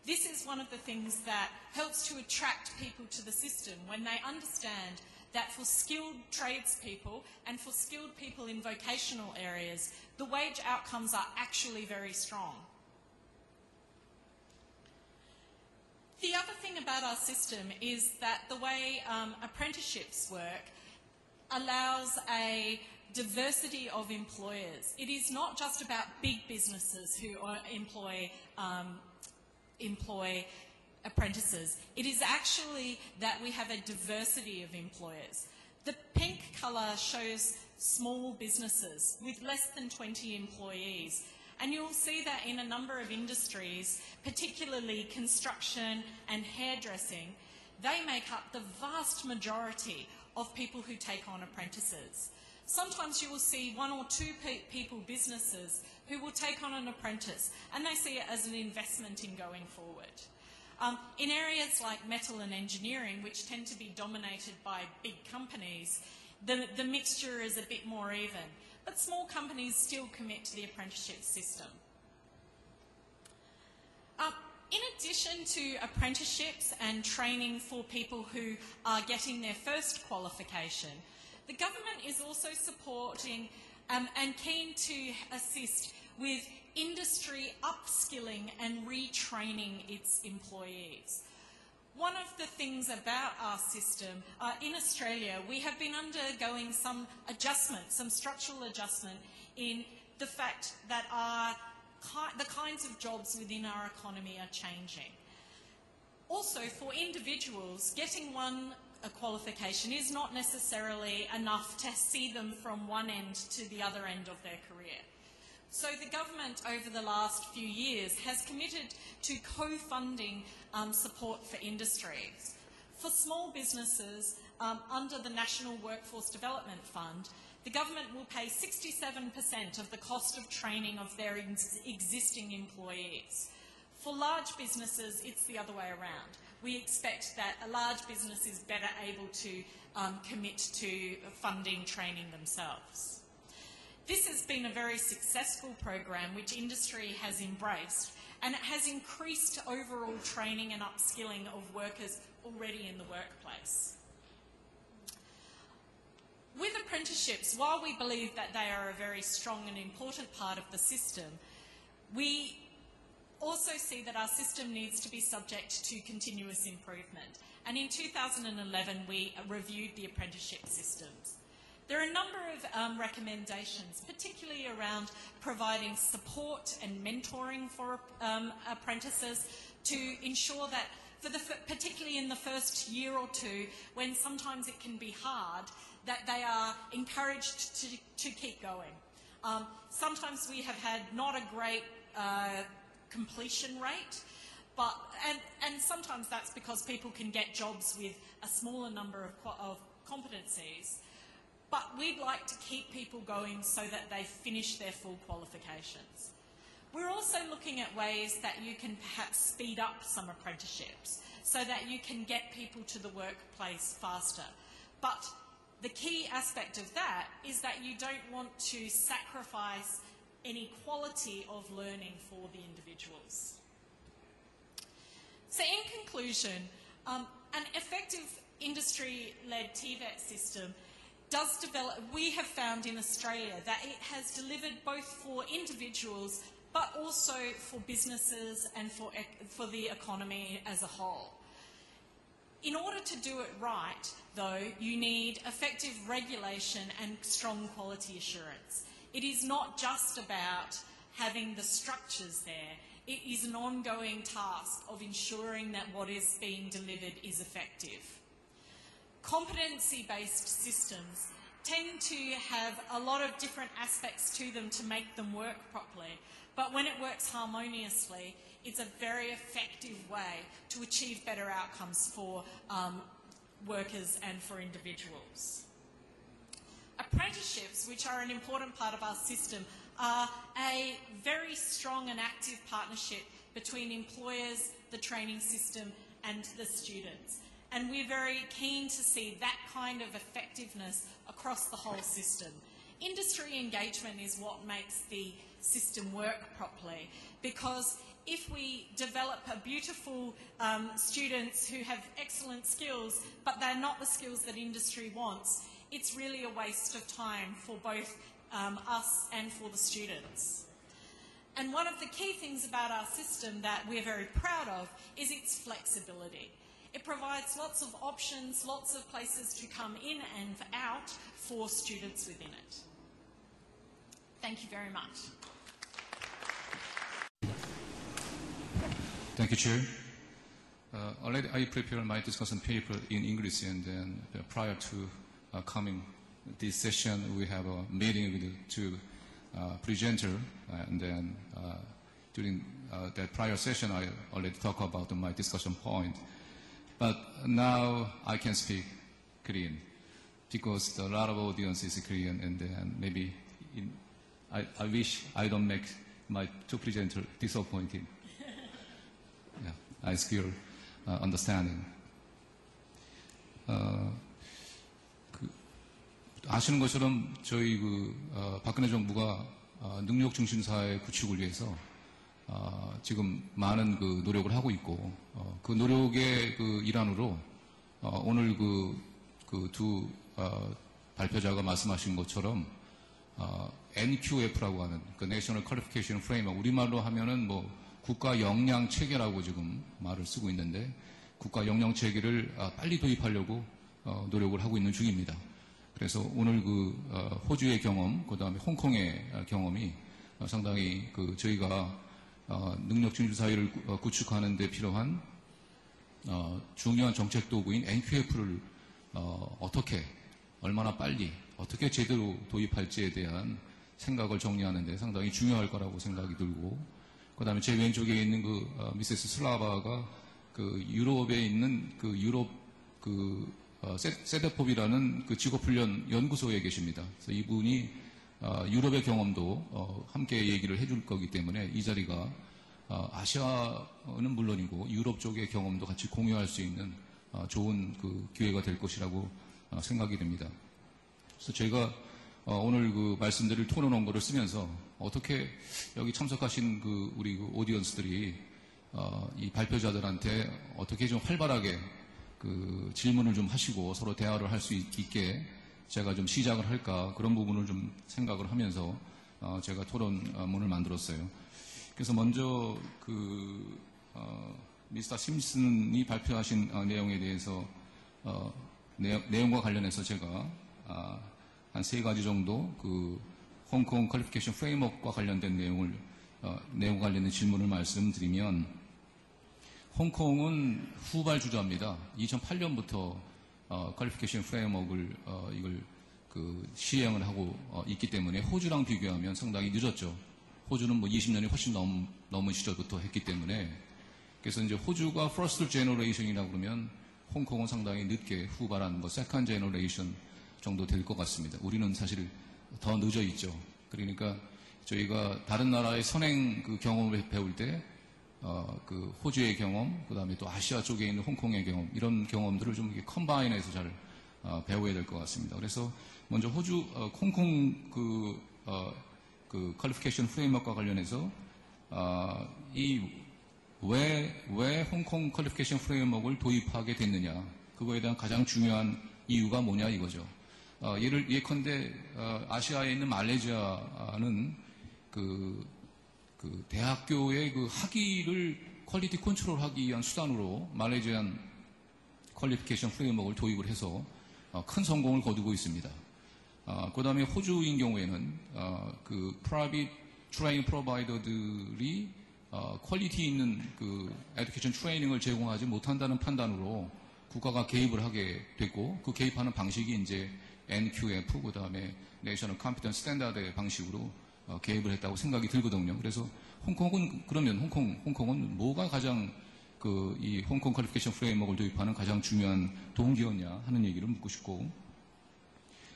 This is one of the things that helps to attract people to the system when they understand that for skilled tradespeople and for skilled people in vocational areas, the wage outcomes are actually very strong. The other thing about our system is that the way apprenticeships work allows a diversity of employers. It is not just about big businesses who employ apprentices. It is actually that we have a diversity of employers. The pink colour shows small businesses with less than 20 employees. And you'll see that in a number of industries, particularly construction and hairdressing, they make up the vast majority of people who take on apprentices. Sometimes you will see one or two businesses who will take on an apprentice, and they see it as an investment in going forward. In areas like metal and engineering, which tend to be dominated by big companies, the mixture is a bit more even. But small companies still commit to the apprenticeship system. In addition to apprenticeships and training for people who are getting their first qualification, the government is also supporting and keen to assist with industry upskilling and retraining its employees. One of the things about our system, in Australia, we have been undergoing some adjustment, some structural adjustment in the fact that the kinds of jobs within our economy are changing. Also, for individuals, getting a qualification is not necessarily enough to see them from one end to the other end of their career. So the government over the last few years has committed to co-funding support for industries. For small businesses, under the National Workforce Development Fund, the government will pay 67% of the cost of training of their existing employees. For large businesses, it's the other way around. We expect that a large business is better able to commit to funding training themselves. This has been a very successful program which industry has embraced, and it has increased overall training and upskilling of workers already in the workplace. With apprenticeships, while we believe that they are a very strong and important part of the system, we also see that our system needs to be subject to continuous improvement. And in 2011, we reviewed the apprenticeship systems. There are a number of recommendations, particularly around providing support and mentoring for apprentices to ensure that, particularly in the first year or two, when sometimes it can be hard, that they are encouraged to keep going. Sometimes we have had not a great completion rate, and sometimes that's because people can get jobs with a smaller number of competencies. But we'd like to keep people going so that they finish their full qualifications. We're also looking at ways that you can perhaps speed up some apprenticeships so that you can get people to the workplace faster. But the key aspect of that is that you don't want to sacrifice any quality of learning for the individuals. So in conclusion, an effective industry-led TVET system does develop. We have found in Australia that it has delivered both for individuals but also for businesses and for the economy as a whole. In order to do it right, though, you need effective regulation and strong quality assurance. It is not just about having the structures there. It is an ongoing task of ensuring that what is being delivered is effective. Competency-based systems tend to have a lot of different aspects to them to make them work properly, but when it works harmoniously, it's a very effective way to achieve better outcomes for workers and for individuals. Apprenticeships, which are an important part of our system, are a very strong and active partnership between employers, the training system, and the students. And we're very keen to see that kind of effectiveness across the whole system. Industry engagement is what makes the system work properly, because if we develop a beautiful students who have excellent skills, but they're not the skills that industry wants, it's really a waste of time for both us and for the students. And one of the key things about our system that we're very proud of is its flexibility. It provides lots of options, lots of places to come in and out for students within it. Thank you very much. Thank you, Chair. Already I prepared my discussion paper in English, and then prior to coming this session, we have a meeting with the two presenters, and then during that prior session, I already talked about my discussion point. But now I can speak Korean because a lot of audience is Korean, and then maybe I wish I don't make my two presenters disappointed. Yeah, I skill understanding. 아시는 것처럼 저희 박근혜 정부가 능력 중심 사회 구축을 위해서 지금 많은 노력을 하고 있고 그 노력의 일환으로 오늘 두 발표자가 말씀하신 것처럼 NQF라고 하는 National Qualification Framework, 우리말로 하면은 국가 역량 체계라고 지금 말을 쓰고 있는데 국가 역량 체계를 빨리 도입하려고 노력을 하고 있는 중입니다. 그래서 오늘 호주의 경험, 그 다음에 홍콩의 경험이 상당히 저희가 능력 중심 사회를 구축하는 데 필요한 중요한 정책 도구인 NQF를 어떻게, 얼마나 빨리, 어떻게 제대로 도입할지에 대한 생각을 정리하는 데 상당히 중요할 거라고 생각이 들고, 그 다음에 제 왼쪽에 있는 미세스 슬라바가 유럽에 있는 유럽 CEDEFOP이라는 직업훈련 연구소에 계십니다. 그래서 이분이 유럽의 경험도 함께 얘기를 해줄 거기 때문에 이 자리가 아시아는 물론이고 유럽 쪽의 경험도 같이 공유할 수 있는 좋은 기회가 될 것이라고 생각이 됩니다. 그래서 제가 오늘 말씀드릴 토론 원고를 쓰면서 어떻게 여기 참석하신 우리 오디언스들이 이 발표자들한테 어떻게 좀 활발하게 질문을 좀 하시고 서로 대화를 할 수 있게 제가 좀 시작을 할까, 그런 부분을 좀 생각을 하면서 제가 토론문을 만들었어요. 그래서 먼저 미스터 심슨이 발표하신 내용에 대해서 내용과 관련해서 제가 한 3가지 정도 홍콩 퀄리피케이션 프레임워크와 관련된 내용과 관련된 질문을 말씀드리면, 홍콩은 후발주자입니다. 2008년부터 퀄리피케이션 프레임워크를 이걸 시행을 하고 있기 때문에 호주랑 비교하면 상당히 늦었죠. 호주는 20년이 훨씬 넘은 시절부터 했기 때문에, 그래서 이제 호주가 퍼스트 제너레이션이라고 그러면 홍콩은 상당히 늦게 후발한 세컨드 제너레이션 정도 될 것 같습니다. 우리는 사실 더 늦어 있죠. 그러니까 저희가 다른 나라의 선행 경험을 배울 때 호주의 경험, 그 다음에 또 아시아 쪽에 있는 홍콩의 경험, 이런 경험들을 좀 이렇게 컴바인해서 잘 배워야 될 것 같습니다. 그래서 먼저 홍콩 퀄리피케이션 프레임워크와 관련해서 왜 홍콩 퀄리피케이션 프레임워크를 도입하게 됐느냐, 그거에 대한 가장 중요한 이유가 뭐냐 이거죠. 예컨대 아시아에 있는 말레이시아는 대학교의 학위를 퀄리티 컨트롤하기 위한 수단으로 말레이시안 퀄리피케이션 프레임워크를 도입을 해서 큰 성공을 거두고 있습니다. 그 다음에 호주인 경우에는 프라이빗 트레이닝 프로바이더들이 퀄리티 있는 에듀케이션 트레이닝을 제공하지 못한다는 판단으로 국가가 개입을 하게 됐고, 그 개입하는 방식이 이제 NQF, 그 다음에 내셔널 컴피턴스 스탠다드의 방식으로 개입을 했다고 생각이 들거든요. 그래서 홍콩은 뭐가 가장 이 홍콩 퀄리피케이션 프레임워크를 도입하는 가장 중요한 동기였냐 하는 얘기를 묻고 싶고,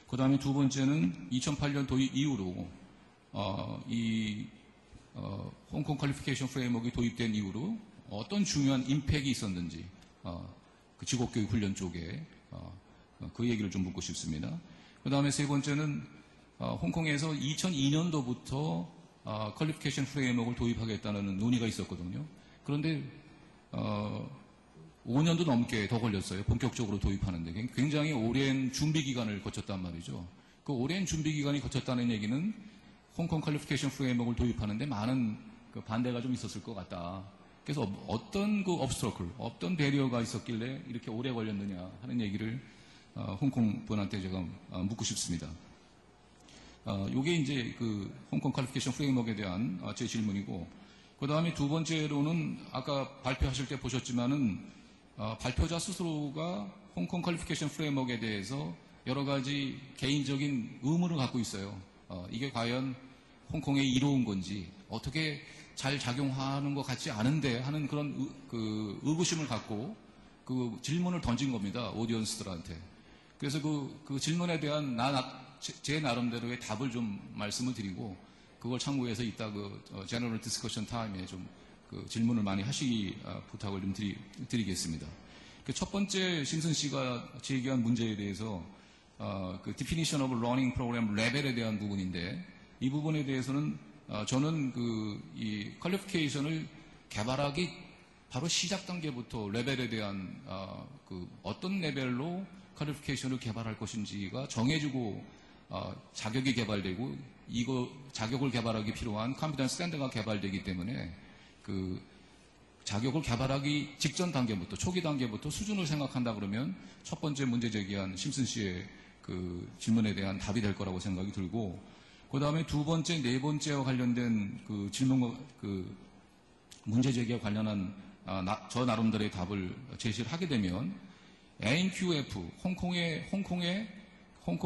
그 다음에 두 번째는 2008년 도입 이후로 홍콩 퀄리피케이션 프레임워크가 도입된 이후로 어떤 중요한 임팩이 있었는지 직업교육 훈련 쪽에 그 얘기를 좀 묻고 싶습니다. 그 다음에 세 번째는 홍콩에서 2002년도부터 퀄리피케이션 프레임워크를 도입하겠다는 논의가 있었거든요. 그런데 5년도 넘게 더 걸렸어요. 본격적으로 도입하는데 굉장히 오랜 준비 기간을 거쳤단 말이죠. 그 오랜 준비 기간이 거쳤다는 얘기는 홍콩 퀄리피케이션 프레임워크를 도입하는데 많은 반대가 좀 있었을 것 같다. 그래서 어떤 obstacle, 어떤 배리어가 있었길래 이렇게 오래 걸렸느냐 하는 얘기를 홍콩 분한테 제가 묻고 싶습니다. 요게 이제 그 홍콩 퀄리피케이션 프레임워크에 대한 제 질문이고, 그 다음에 두 번째로는 아까 발표하실 때 보셨지만은 발표자 스스로가 홍콩 퀄리피케이션 프레임워크에 대해서 여러 가지 개인적인 의문을 갖고 있어요. 이게 과연 홍콩에 이로운 건지, 어떻게 잘 작용하는 것 같지 않은데 하는 그런 의구심을 갖고 그 질문을 던진 겁니다. 오디언스들한테. 그래서 그 질문에 대한 제 나름대로의 답을 좀 말씀을 드리고, 그걸 참고해서 이따 제너럴 디스커션 타임에 좀 질문을 많이 하시기 부탁을 좀 드리겠습니다. 첫 번째 심슨 씨가 제기한 문제에 대해서 그 Definition of Learning Program 레벨에 대한 부분인데, 이 부분에 대해서는 저는 이 퀄리피케이션을 개발하기 바로 시작 단계부터 레벨에 대한 어떤 레벨로 퀄리피케이션을 개발할 것인지가 정해지고 자격이 개발되고, 이거 자격을 개발하기 필요한 컴퓨터 스탠드가 개발되기 때문에 그 자격을 개발하기 직전 단계부터, 초기 단계부터 수준을 생각한다 그러면 첫 번째 문제 제기한 심슨 씨의 그 질문에 대한 답이 될 거라고 생각이 들고, 그 다음에 두 번째, 네 번째와 관련된 그 질문, 그 문제 제기와 관련한 저 나름대로의 답을 제시를 하게 되면, NQF, 홍콩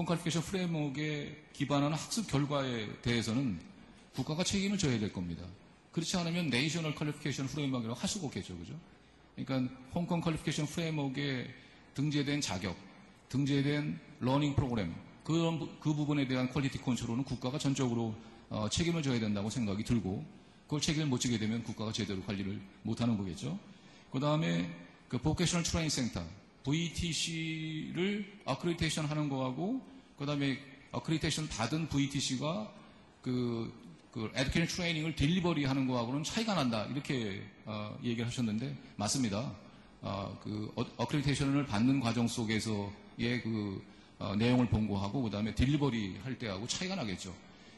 퀄리피케이션 프레임워크에 기반하는 학습 결과에 대해서는 국가가 책임을 져야 될 겁니다. 그렇지 않으면 네이셔널 퀄리피케이션 프레임워크라고 할 수가 없겠죠, 그죠? 그러니까 홍콩 퀄리피케이션 프레임워크에 등재된 자격, 등재된 러닝 프로그램, 그 부분에 대한 퀄리티 컨트롤은 국가가 전적으로 책임을 져야 된다고 생각이 들고, 그걸 책임을 못 지게 되면 국가가 제대로 관리를 못하는 거겠죠. 그 다음에 그 Vocational Training Center, VTC를 Accreditation 하는 거하고, 그 다음에 Accreditation 받은 VTC가 그 Education Training을 딜리버리 하는 거하고는 차이가 난다, 이렇게 얘기를 하셨는데, 맞습니다. Accreditation을 받는 과정 속에서의 내용을 본고하고, 그 다음에 딜리버리 할 때하고 차이가 나겠죠.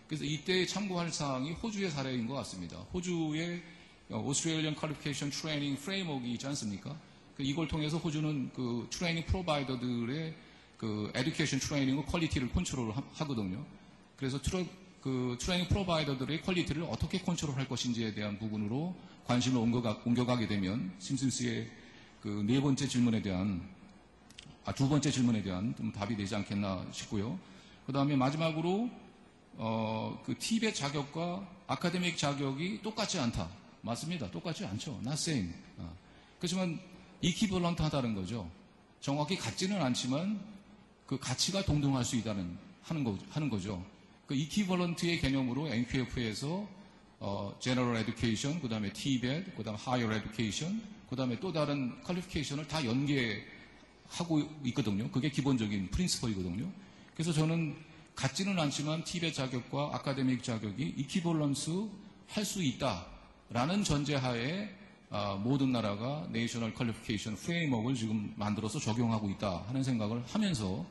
그래서 이때 참고할 사항이 호주의 사례인 것 같습니다. 호주의 Australian Qualification Training Framework이 있지 않습니까? 이걸 통해서 호주는 그 트레이닝 프로바이더들의 그 에듀케이션 트레이닝의 퀄리티를 컨트롤을 하거든요. 그래서 그 트레이닝 프로바이더들의 퀄리티를 어떻게 컨트롤할 것인지에 대한 부분으로 관심을 옮겨가게 되면 심슨 씨의 그 네 번째 질문에 대한 두 번째 질문에 대한 좀 답이 되지 않겠나 싶고요. 그 다음에 마지막으로 그 티벳 자격과 아카데믹 자격이 똑같지 않다. 맞습니다. 똑같지 않죠. Not same. 그렇지만 이퀴벌런트하다는 거죠. 정확히 같지는 않지만 그 가치가 동등할 수 있다는 하는 거죠. 그 이퀴벌런트의 개념으로 NQF에서 General Education, 그 다음에 TVET, 그 다음에 Higher Education, 그 다음에 또 다른 퀄리피케이션을 다 연계하고 있거든요. 그게 기본적인 프린시플이거든요. 그래서 저는 같지는 않지만 TVET 자격과 아카데믹 자격이 이퀴벌런스 할 수 있다라는 전제하에 모든 나라가 내셔널 퀄리피케이션 프레임워크를 지금 만들어서 적용하고 있다 하는 생각을 하면서,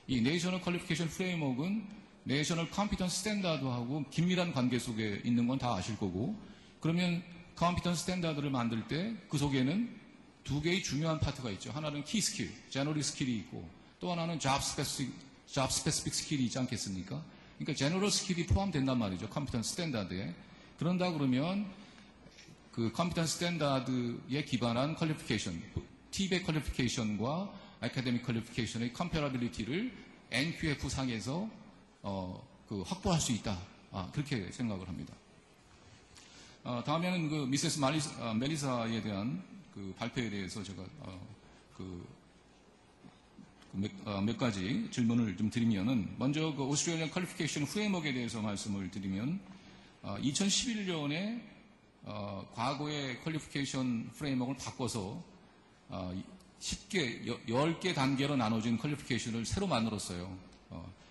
이 내셔널 퀄리피케이션 프레임워크는 내셔널 컴피턴스 스탠다드하고 긴밀한 관계 속에 있는 건 다 아실 거고, 그러면 컴피턴스 스탠다드를 만들 때 그 속에는 두 개의 중요한 파트가 있죠. 하나는 키 스킬, 제너럴 스킬이 있고, 또 하나는 잡 스페시픽 스킬이 있지 않겠습니까? 그러니까 제너럴 스킬이 포함된단 말이죠. 컴피턴스 스탠다드에. 그런다 그러면 그 컴피턴스 스탠다드에 기반한 퀄리피케이션, TVET 퀄리피케이션과 아카데믹 퀄리피케이션의 컴패러빌리티를 NQF 상에서 확보할 수 있다. 그렇게 생각을 합니다. 다음에는 그 미세스 멜리사에 대한 그 발표에 대해서 제가 몇 가지 질문을 좀 드리면은, 먼저 그 오스트레일리안 퀄리피케이션 프레임워크에 대해서 말씀을 드리면, 2011년에 과거의 퀄리피케이션 프레임워크를 바꿔서 쉽게 10개 단계로 나눠진 퀄리피케이션을 새로 만들었어요.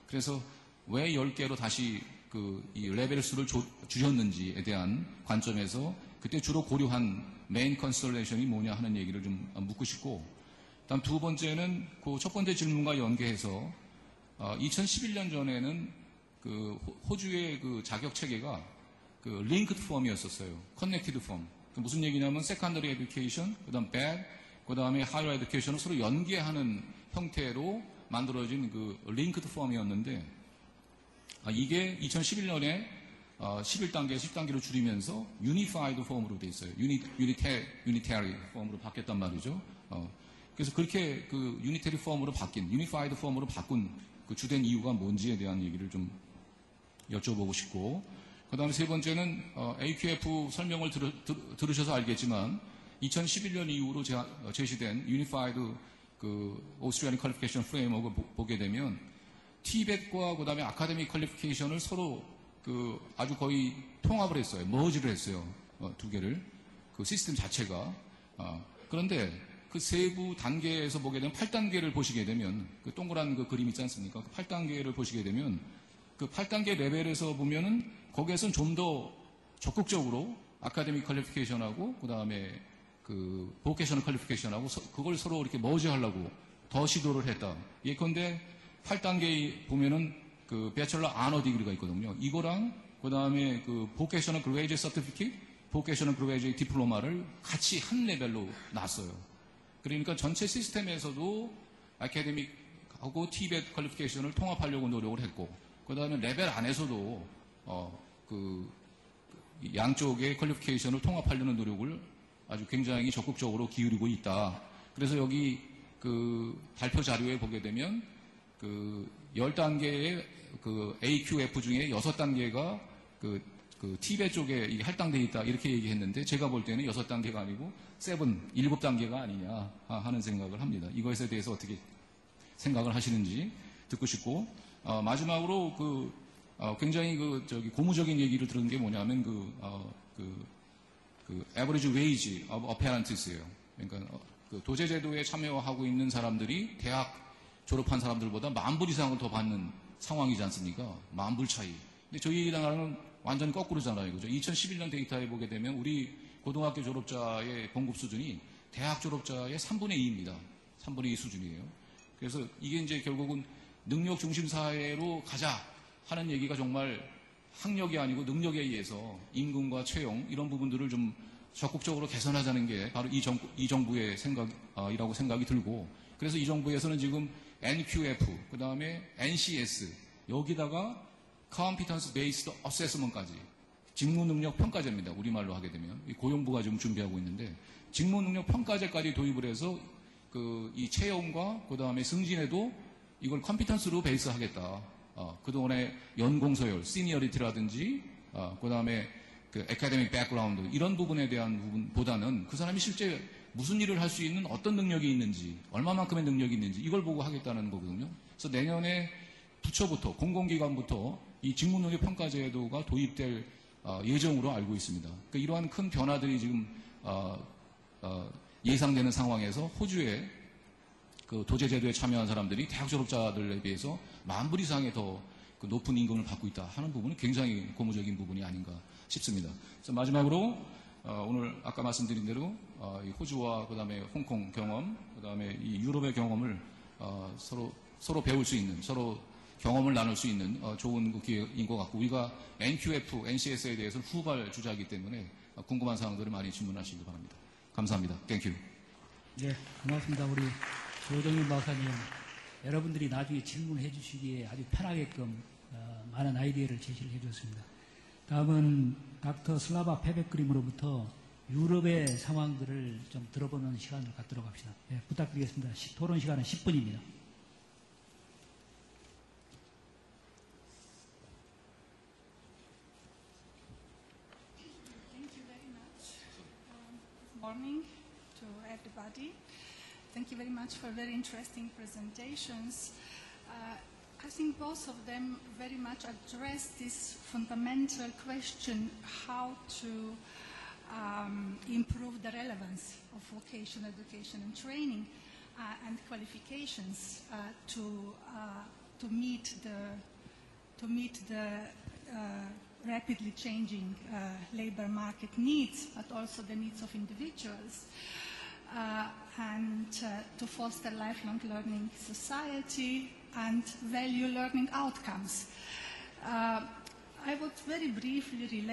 그래서 왜 10개로 다시 이 레벨 수를 줄였는지에 대한 관점에서 그때 주로 고려한 메인 컨설레이션이 뭐냐 하는 얘기를 좀 묻고 싶고, 다음 두 번째는 그 첫 번째 질문과 연계해서 2011년 전에는 그 호주의 그 자격 체계가 그 링크드 폼이었었어요. 커넥티드 폼. 무슨 얘기냐면 세컨더리 에듀케이션, 그다음 백, 그다음에 하이어 에듀케이션을 서로 연계하는 형태로 만들어진 그 링크드 폼이었는데, 이게 2011년에 11단계, 10단계로 줄이면서 유니파이드 폼으로 돼 있어요. 유니테리 폼으로 바뀌었단 말이죠. 그래서 그렇게 그 유니테리 폼으로 바뀐, 유니파이드 폼으로 바꾼 그 주된 이유가 뭔지에 대한 얘기를 좀 여쭤보고 싶고, 그 다음에 세 번째는 AQF 설명을 들으셔서 알겠지만 2011년 이후로 제시된 유니파이드 그 오스트리안 퀄리피케이션 프레임워크를 보게 되면 티벳과 그 다음에 아카데믹 퀄리피케이션을 서로 그 아주 거의 통합을 했어요. 머지를 했어요. 두 개를. 그 시스템 자체가. 그런데 그 세부 단계에서 보게 되면 8단계를 보시게 되면 그 동그란 그 그림 있지 않습니까? 그 8단계를 보시게 되면 그 8단계 레벨에서 보면은 거기에서는 좀 더 적극적으로 아카데믹 퀄리피케이션하고 그 다음에 그 보케셔널 퀄리피케이션하고 그걸 서로 이렇게 머지하려고 더 시도를 했다. 예컨대 8단계에 보면은 그 배철러 아너 디그리가 있거든요. 이거랑 그 다음에 그 보케셔널 그레이지 서티피킷, 보케셔널 그레이지 디플로마를 같이 한 레벨로 놨어요. 그러니까 전체 시스템에서도 아카데믹하고 티벳 퀄리피케이션을 통합하려고 노력을 했고, 그 다음에 레벨 안에서도 그 양쪽의 퀄리피케이션을 통합하려는 노력을 아주 굉장히 적극적으로 기울이고 있다. 그래서 여기 그 발표 자료에 보게 되면 그 10단계의 그 AQF 중에 6단계가 그 티벳 쪽에 할당되어 있다 이렇게 얘기했는데, 제가 볼 때는 6단계가 아니고 7단계가 아니냐 하는 생각을 합니다. 이것에 대해서 어떻게 생각을 하시는지 듣고 싶고, 마지막으로 굉장히 고무적인 얘기를 들은 게 뭐냐면 average wage of apprentice예요. 그러니까 그 도제제도에 참여하고 있는 사람들이 대학 졸업한 사람들보다 10,000불 이상을 더 받는 상황이지 않습니까? 10,000불 차이. 근데 저희 나라는 완전히 거꾸로잖아요. 그죠? 2011년 데이터에 보게 되면 우리 고등학교 졸업자의 봉급 수준이 대학 졸업자의 3분의 2입니다. 3분의 2 수준이에요. 그래서 이게 이제 결국은 능력 중심 사회로 가자 하는 얘기가 정말 학력이 아니고 능력에 의해서 임금과 채용 이런 부분들을 좀 적극적으로 개선하자는 게 바로 이 정부의 생각이라고 생각이 들고, 그래서 이 정부에서는 지금 NQF, 그 다음에 NCS, 여기다가 Competence Based Assessment까지, 직무능력 평가제입니다. 우리말로 하게 되면. 고용부가 지금 준비하고 있는데, 직무능력 평가제까지 도입을 해서 이 채용과 그 다음에 승진에도 이걸 컴피턴스로 베이스 하겠다. 그동안의 연공서열, 시니어리티라든지, 그 다음에 그 에카데믹 백그라운드, 이런 부분에 대한 부분보다는 그 사람이 실제 무슨 일을 할 수 있는 어떤 능력이 있는지, 얼마만큼의 능력이 있는지, 이걸 보고 하겠다는 거거든요. 그래서 내년에 부처부터, 공공기관부터 이 직무능력 평가제도가 도입될 예정으로 알고 있습니다. 그러니까 이러한 큰 변화들이 지금 예상되는 상황에서 호주의 그 도제제도에 참여한 사람들이 대학 졸업자들에 비해서 10,000불 이상의 더 그 높은 임금을 받고 있다 하는 부분은 굉장히 고무적인 부분이 아닌가 싶습니다. 그래서 마지막으로 오늘 아까 말씀드린 대로 이 호주와 그다음에 홍콩 경험, 그다음에 이 유럽의 경험을 서로 배울 수 있는, 서로 경험을 나눌 수 있는 좋은 그 기회인 것 같고, 우리가 NQF, NCS에 대해서 후발 주자이기 때문에 궁금한 사항들을 많이 질문하시기 바랍니다. 감사합니다. 땡큐. 네, 고맙습니다. 우리 조정윤 박사님, 여러분들이 나중에 질문해 주시기에 아주 편하게끔 많은 아이디어를 제시를 해 주셨습니다. 다음은 닥터 슬라바 페벡 그림으로부터 유럽의 상황들을 좀 들어보는 시간을 갖도록 합시다. 네, 부탁드리겠습니다. 토론 시간은 10분입니다. Thank you very much. Good morning to everybody. Thank you very much for very interesting presentations. I think both of them very much address this fundamental question, how to improve the relevance of vocational education and training and qualifications to meet the rapidly changing labor market needs, but also the needs of individuals. And to foster lifelong learning society and value learning outcomes. I would very briefly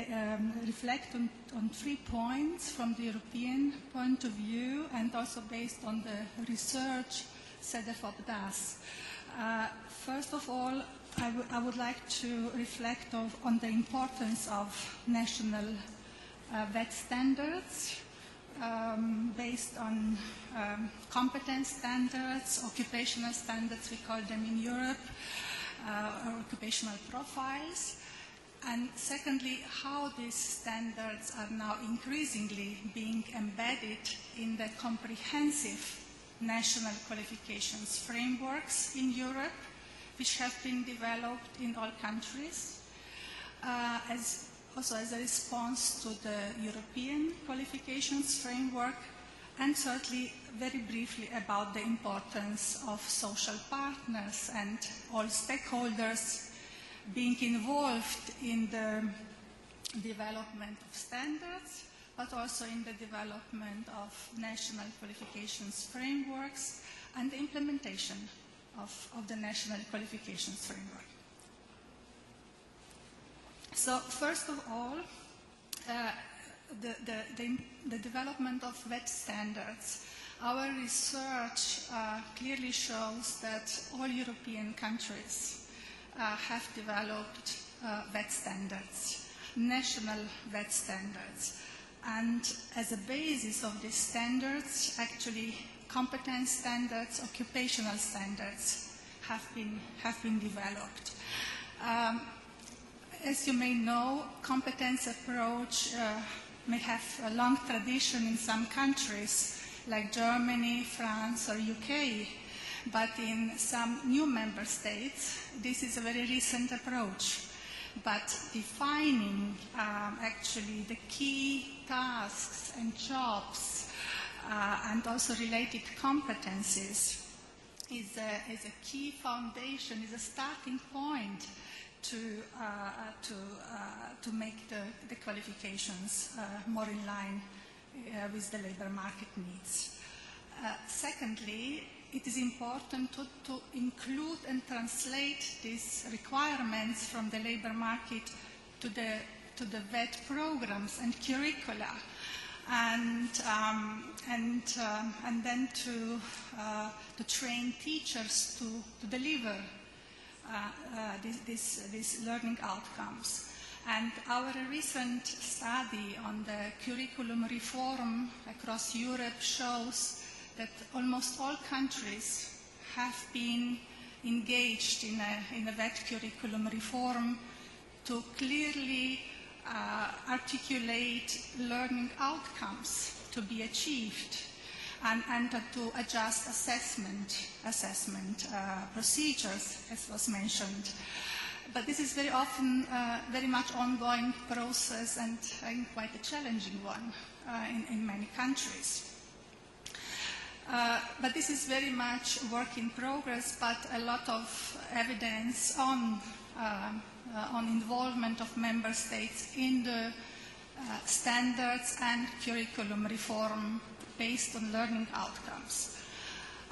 reflect on 3 points from the European point of view and also based on the research CEDEFOP does. First of all, I would like to reflect on the importance of national VET standards based on competence standards, occupational standards, we call them in Europe, or occupational profiles. And secondly, how these standards are now increasingly being embedded in the comprehensive national qualifications frameworks in Europe, which have been developed in all countries, also as a response to the European qualifications framework, and certainly very briefly about the importance of social partners and all stakeholders being involved in the development of standards, but also in the development of national qualifications frameworks and the implementation of the national qualifications framework. So first of all, the development of VET standards. Our research clearly shows that all European countries have developed VET standards, national VET standards. And as a basis of these standards, actually competence standards, occupational standards have been developed. As you may know, competence approach may have a long tradition in some countries like Germany, France, or UK, but in some new member states, this is a very recent approach. But defining actually the key tasks and jobs and also related competencies is a key foundation, is a starting point to make the qualifications more in line with the labor market needs. Secondly, it is important to include and translate these requirements from the labor market to the VET programs and curricula, and then to train teachers to deliver these learning outcomes. And our recent study on the curriculum reform across Europe shows that almost all countries have been engaged in a VET curriculum reform to clearly articulate learning outcomes to be achieved and to adjust assessment procedures, as was mentioned. But this is very often very much ongoing process and quite a challenging one in many countries. But this is very much work in progress, but a lot of evidence on involvement of member states in the standards and curriculum reform based on learning outcomes.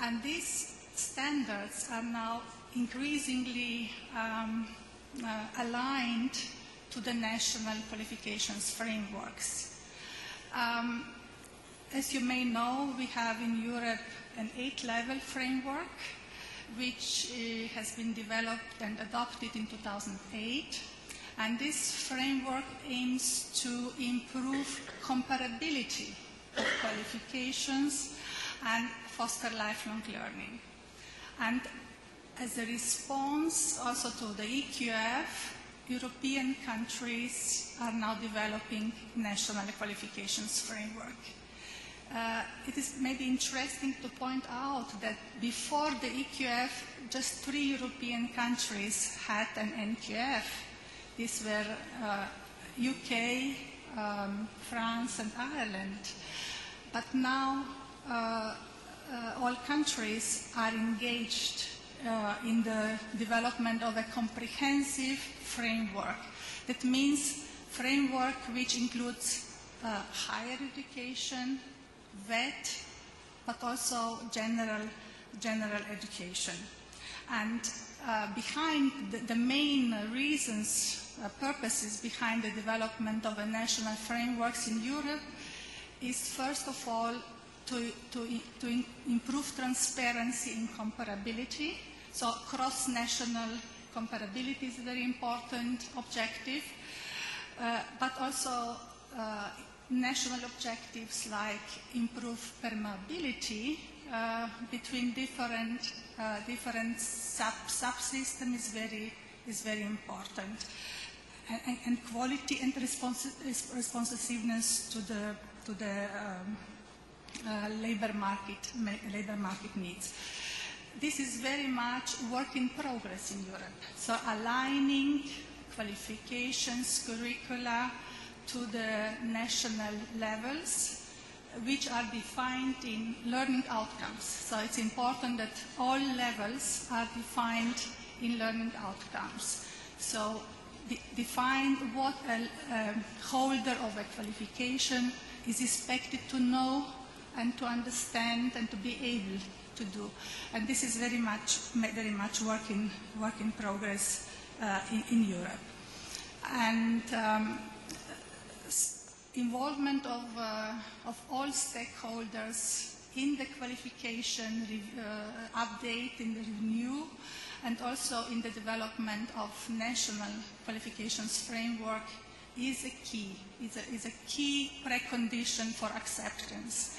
And these standards are now increasingly aligned to the national qualifications frameworks. As you may know, we have in Europe an 8-level framework, which has been developed and adopted in 2008. And this framework aims to improve comparability of qualifications and foster lifelong learning. And as a response also to the EQF, European countries are now developing national qualifications framework. It is maybe interesting to point out that before the EQF, just 3 European countries had an NQF. These were UK, France, and Ireland. But now all countries are engaged in the development of a comprehensive framework. That means framework which includes higher education, VET, but also general education. And behind the main reasons, purposes behind the development of a national frameworks in Europe is first of all to improve transparency and comparability, so cross-national comparability is a very important objective, but also national objectives like improve permeability between different subsystems is very important, and quality and responsiveness to the labor market needs. This is very much work in progress in Europe. So aligning qualifications, curricula to the national levels, which are defined in learning outcomes. So it's important that all levels are defined in learning outcomes. So define what a holder of a qualification is expected to know and to understand and to be able to do. And this is very much work in progress in Europe. And involvement of all stakeholders in the qualification update, in the review, and also in the development of national qualifications framework is a key precondition for acceptance.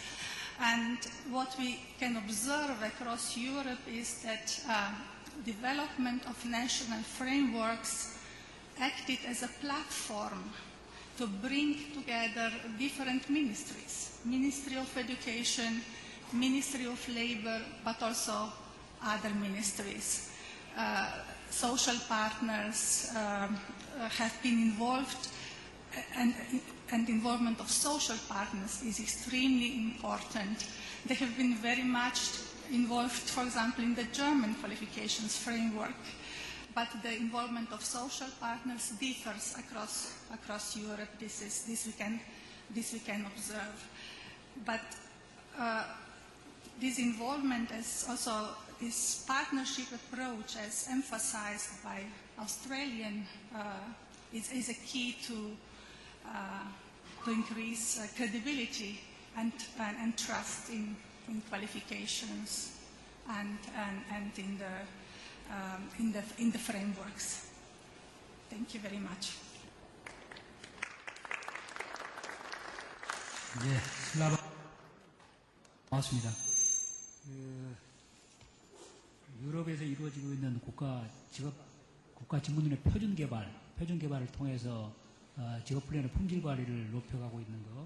And what we can observe across Europe is that development of national frameworks acted as a platform to bring together different ministries, Ministry of Education, Ministry of Labor, but also other ministries. Social partners have been involved, and involvement of social partners is extremely important. They have been very much involved, for example, in the German qualifications framework, but the involvement of social partners differs across Europe. This we can observe. But this involvement is also this partnership approach, as emphasized by Australian, is a key to increase credibility and trust in qualifications and in the frameworks. Thank you very much. 네, 슬라바 고맙습니다. 유럽에서 이루어지고 있는 국가 직업훈련의 표준 개발을 통해서 직업훈련의 품질 관리를 높여가고 있는 것,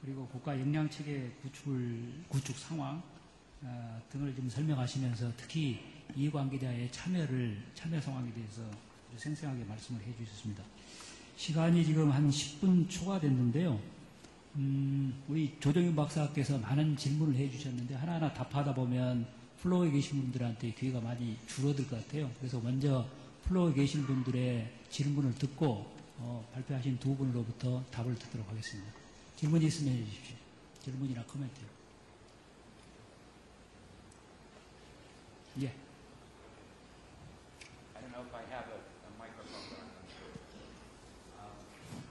그리고 국가 역량체계 구축 상황 등을 좀 설명하시면서 특히 이해관계자의 참여 상황에 대해서 아주 생생하게 말씀을 해 주셨습니다. 시간이 지금 한 10분 초과됐는데요. 우리 조정윤 박사께서 많은 질문을 해 주셨는데 하나하나 답하다 보면 플로어에 계신 분들한테 기회가 많이 줄어들 것 같아요. 그래서 먼저 플로어에 계신 분들의 질문을 듣고 발표하신 두 분으로부터 답을 듣도록 하겠습니다. 질문이 있으면 해 주십시오. 질문이나 코멘트요. 예. I don't know if I have a microphone.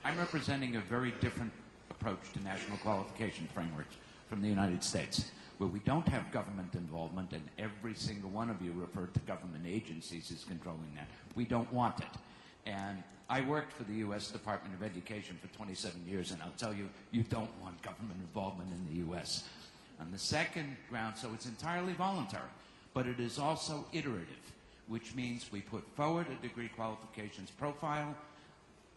I'm representing a very different approach to national qualification frameworks from the United States, where we don't have government involvement, and every single one of you referred to government agencies as controlling that. We don't want it. And I worked for the U.S. Department of Education for 27 years, and I'll tell you, you don't want government involvement in the U.S. On the second ground, so it's entirely voluntary, but it is also iterative, which means we put forward a degree qualifications profile,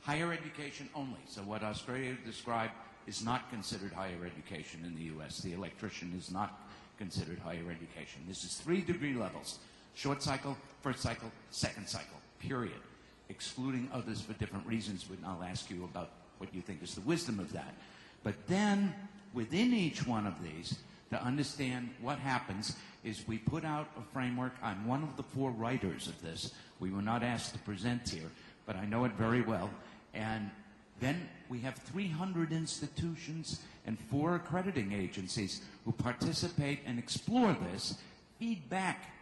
higher education only. So what Australia described is not considered higher education in the U.S. The electrician is not considered higher education. This is 3 degree levels: short cycle, first cycle, second cycle, period. Excluding others for different reasons, and I'll ask you about what you think is the wisdom of that. But then, within each one of these, to understand what happens is we put out a framework. I'm one of the 4 writers of this. We were not asked to present here, but I know it very well. And then we have 300 institutions and 4 accrediting agencies who participate and explore this, feedback,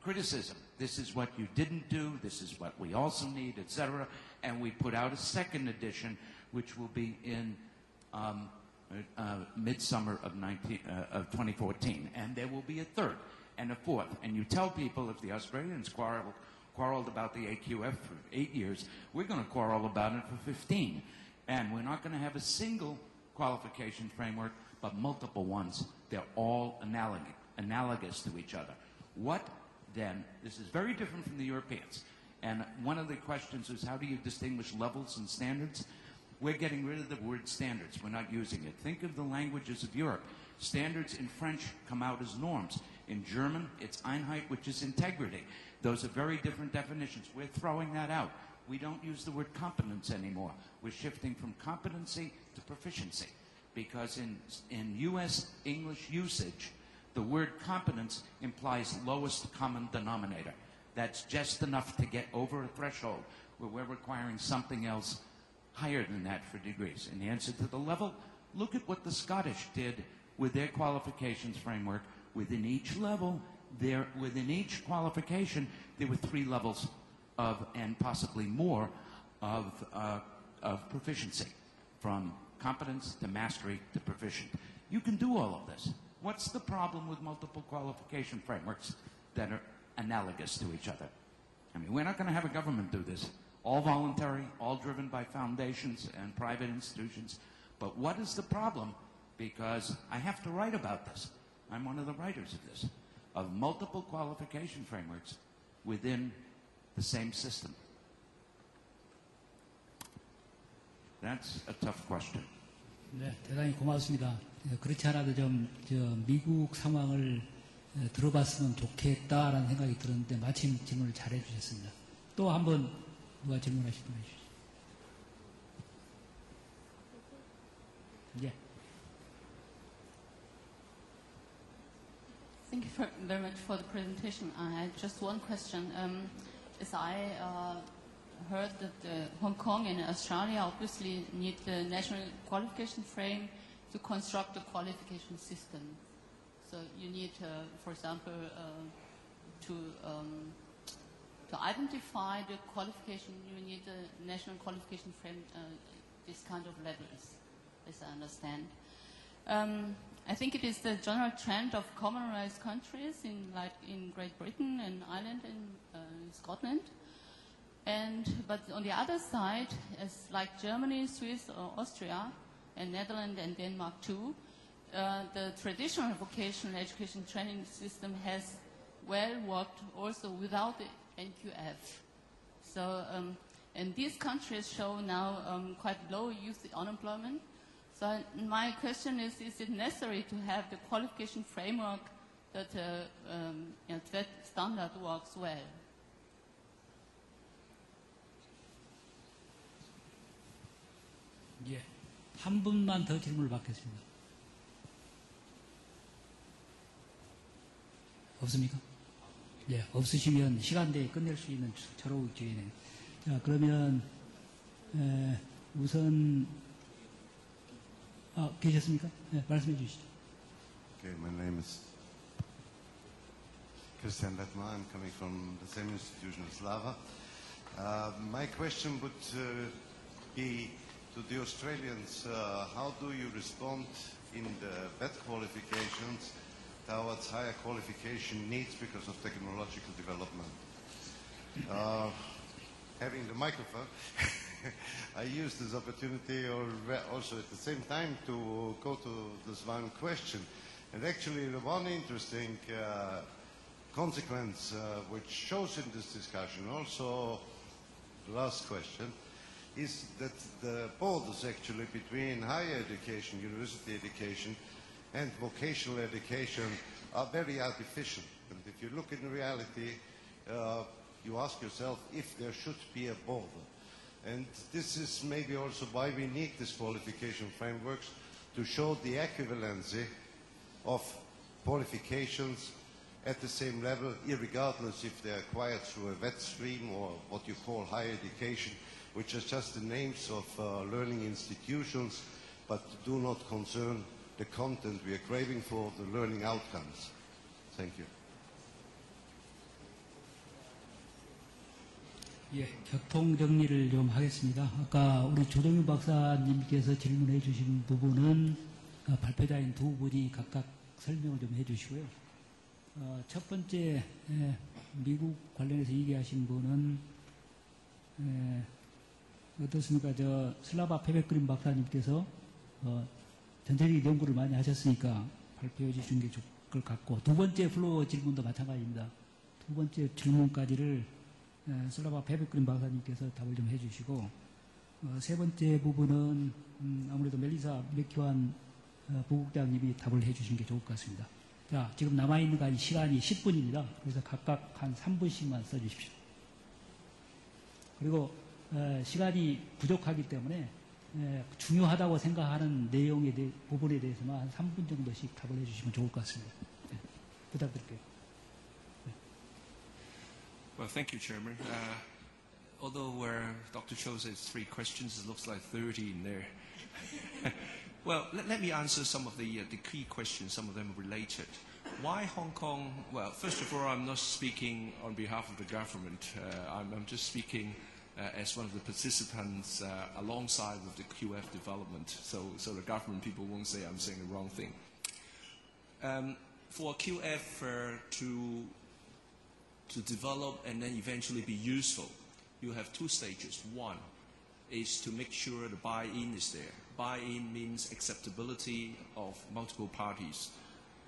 criticism. This is what you didn't do, this is what we also need, etc. And we put out a second edition, which will be in midsummer of 2014. And there will be a third and a fourth. And you tell people, if the Australians quarrel quarreled about the AQF for 8 years. We're going to quarrel about it for 15. And we're not going to have a single qualification framework, but multiple ones. They're all analogous to each other. What then, this is very different from the Europeans. And one of the questions is, how do you distinguish levels and standards? We're getting rid of the word standards. We're not using it. Think of the languages of Europe. Standards in French come out as norms. In German, it's Einheit, which is integrity. Those are very different definitions. We're throwing that out. We don't use the word competence anymore. We're shifting from competency to proficiency. Because in U.S. English usage, the word competence implies lowest common denominator. That's just enough to get over a threshold where we're requiring something else higher than that for degrees. In the answer to the level, look at what the Scottish did with their qualifications framework. Within each level, within each qualification, there were 3 levels of, and possibly more, of proficiency, from competence to mastery to proficient. You can do all of this. What's the problem with multiple qualification frameworks that are analogous to each other? I mean, we're not going to have a government do this. All voluntary, all driven by foundations and private institutions. But what is the problem? Because I have to write about this. I'm one of the writers of this, of multiple qualification frameworks within the same system. That's a tough question. 네, 대단히 고맙습니다. 그렇지 않아도 미국 상황을 들어봤으면 좋겠다라는 생각이 들었는데 마침 질문을 잘 해주셨습니다. 또 한 번 누가 질문하실 분 해주시죠. 예. Thank you very much for the presentation. I had just one question. As I heard that Hong Kong and Australia obviously need the national qualification frame to construct a qualification system. So you need, for example, to identify the qualification, you need a national qualification frame, this kind of levels, as I understand. I think it is the general trend of commonwealth countries in Great Britain and Ireland and Scotland. But on the other side, as like Germany, Swiss, or Austria, and Netherlands and Denmark too, the traditional vocational education training system has well worked also without the NQF. So, and these countries show now quite low youth unemployment. So my question is it necessary to have the qualification framework that that standard works well? 예, 한 분만 더 질문을 받겠습니다. 없습니까? 예, 없으시면 시간대에 끝낼 수 있는 저로 기회네요. 자, 그러면 우선 계셨습니까? 네, 말씀해 주시죠. Okay, my name is Christian Letma. I'm coming from the same institution as Slava. My question would be to the Australians, how do you respond in the VET qualifications towards higher qualification needs because of technological development? Having the microphone, I use this opportunity also at the same time to go to this one question. And actually the one interesting consequence which shows in this discussion, also the last question, is that the borders actually between higher education, university education, and vocational education are very artificial. And if you look in reality, you ask yourself if there should be a border. And this is maybe also why we need these qualification frameworks, to show the equivalency of qualifications at the same level, irregardless if they are acquired through a VET stream or what you call higher education, which are just the names of learning institutions, but do not concern the content we are craving for, the learning outcomes. Thank you. 예, 교통 정리를 좀 하겠습니다. 아까 우리 조정윤 박사님께서 질문해 주신 부분은 발표자인 두 분이 각각 설명을 좀 해 주시고요. 첫 번째 미국 관련해서 얘기하신 분은 어떻습니까? 슬라바 페벡그린 박사님께서 전체적인 연구를 많이 하셨으니까 발표해 주시는 게 좋을 것 같고, 두 번째 플로어 질문도 마찬가지입니다. 두 번째 질문까지를 슬라바 페벡그린 박사님께서 답을 좀 해주시고, 세 번째 부분은 아무래도 멜리사 맥키완 보국대장님이 답을 해주시는 게 좋을 것 같습니다. 자, 지금 남아있는 시간이 10분입니다. 그래서 각각 한 3분씩만 써주십시오. 그리고 시간이 부족하기 때문에 중요하다고 생각하는 내용에 부분에 대해서만 한 3분 정도씩 답을 해주시면 좋을 것 같습니다. 네, 부탁드릴게요. 네. Well, thank you, Chairman. Although Dr. Cho says 3 questions, it looks like 30 in there. Well, let me answer some of the key questions, some of them related. Why Hong Kong? Well, first of all, I'm not speaking on behalf of the government. I'm just speaking as one of the participants alongside with the QF development, so the government people won't say I'm saying the wrong thing. For QF to develop and then eventually be useful, you have 2 stages. One is to make sure the buy-in is there. Buy-in means acceptability of multiple parties.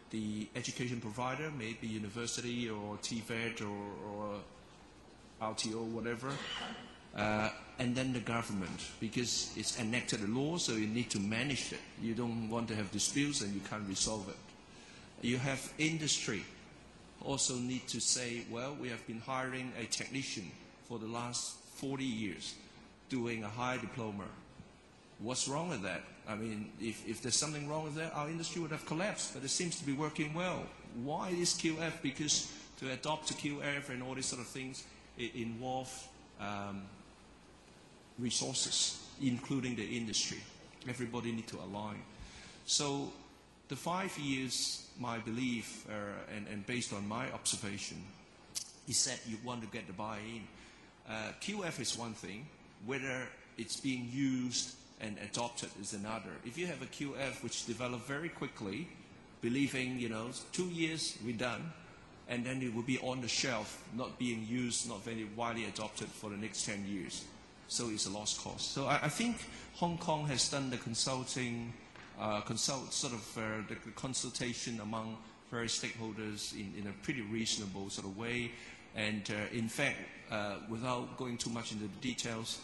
The education provider, maybe university or TVET or RTO, whatever, and then the government, because it's enacted a law, so you need to manage it. You don't want to have disputes and you can't resolve it. You have industry, also need to say, well, we have been hiring a technician for the last 40 years, doing a high diploma. What's wrong with that? I mean, if there's something wrong with that, our industry would have collapsed, but it seems to be working well. Why is QF? Because to adopt a QF and all these sort of things, it involves resources, including the industry. Everybody needs to align. So the 5 years, my belief, and based on my observation, is that you want to get the buy-in. QF is one thing. Whether it's being used and adopted is another. If you have a QF which developed very quickly, believing, 2 years, we're done, and then it will be on the shelf, not being used, not very widely adopted for the next 10 years. So it's a lost cause. So I think Hong Kong has done the consulting, the consultation among various stakeholders in a pretty reasonable sort of way. And in fact, without going too much into the details,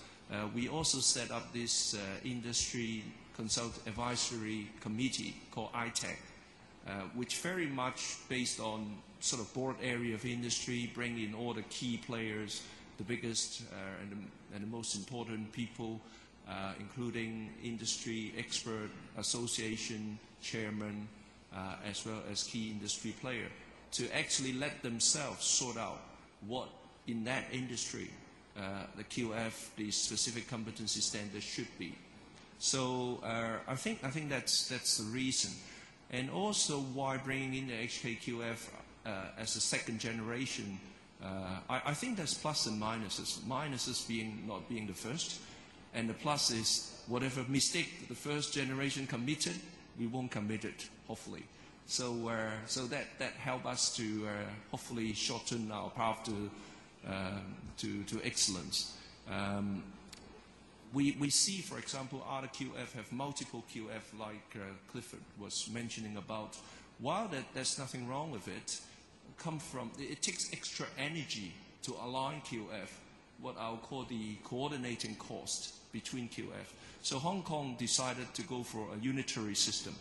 we also set up this industry advisory committee called ITEC, which very much based on sort of broad area of industry, bring in all the key players, the biggest and the most important people, including industry expert, association chairman, as well as key industry player, to actually let themselves sort out what in that industry the QF, the specific competency standard should be. So I think that's the reason, and also why bringing in the HKQF as a second generation. I think there's plus and minuses. Minuses being not being the first, and the plus is whatever mistake the first generation committed, we won't commit it, hopefully. So that help us to hopefully shorten our path to excellence. We see, for example, other QF have multiple QF, like Clifford was mentioning about. While there's nothing wrong with it, it takes extra energy to align QF, what I'll call the coordinating cost between QF. So Hong Kong decided to go for a unitary system.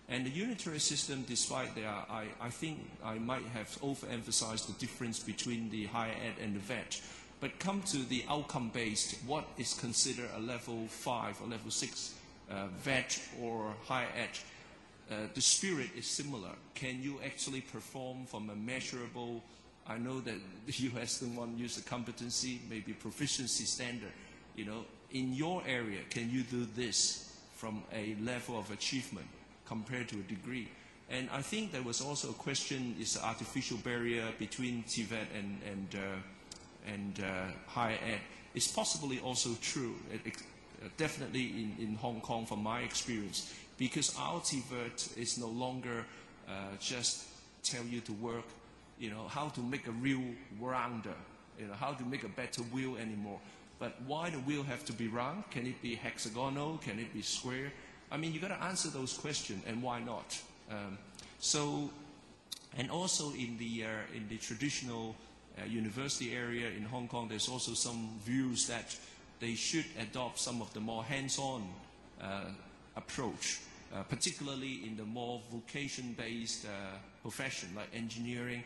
And the unitary system, despite I think I might have overemphasized the difference between the higher ed and the VET, but come to the outcome-based, what is considered a level 5 or level 6 VET or higher ed, the spirit is similar. Can you actually perform from a measurable, I know that the US don't want to use the competency, maybe proficiency standard, in your area, can you do this from a level of achievement compared to a degree? And I think there was also a question, is the artificial barrier between TVET and higher ed. It's possibly also true, definitely in Hong Kong from my experience, because our TVET is no longer just tell you to work how to make a real rounder, how to make a better wheel anymore. But why the wheel have to be round? Can it be hexagonal? Can it be square? I mean, you got to answer those questions, and why not? And also in the traditional university area in Hong Kong, there's also some views that they should adopt some of the more hands-on approach, particularly in the more vocation-based profession like engineering.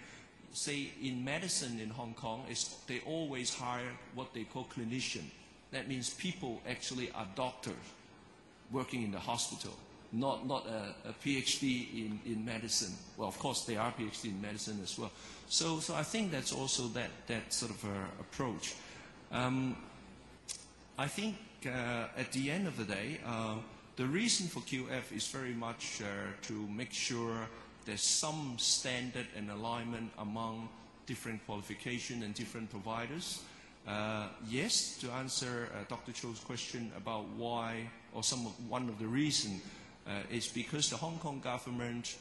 Say in medicine in Hong Kong, they always hire what they call clinician. That means people actually are doctors working in the hospital, not a PhD in medicine. Well, of course, they are PhD in medicine as well. So I think that's also that sort of approach. I think at the end of the day, the reason for QF is very much to make sure there's some standard and alignment among different qualification and different providers. Yes, to answer Dr. Cho's question about why, or one of the reasons, is because the Hong Kong government,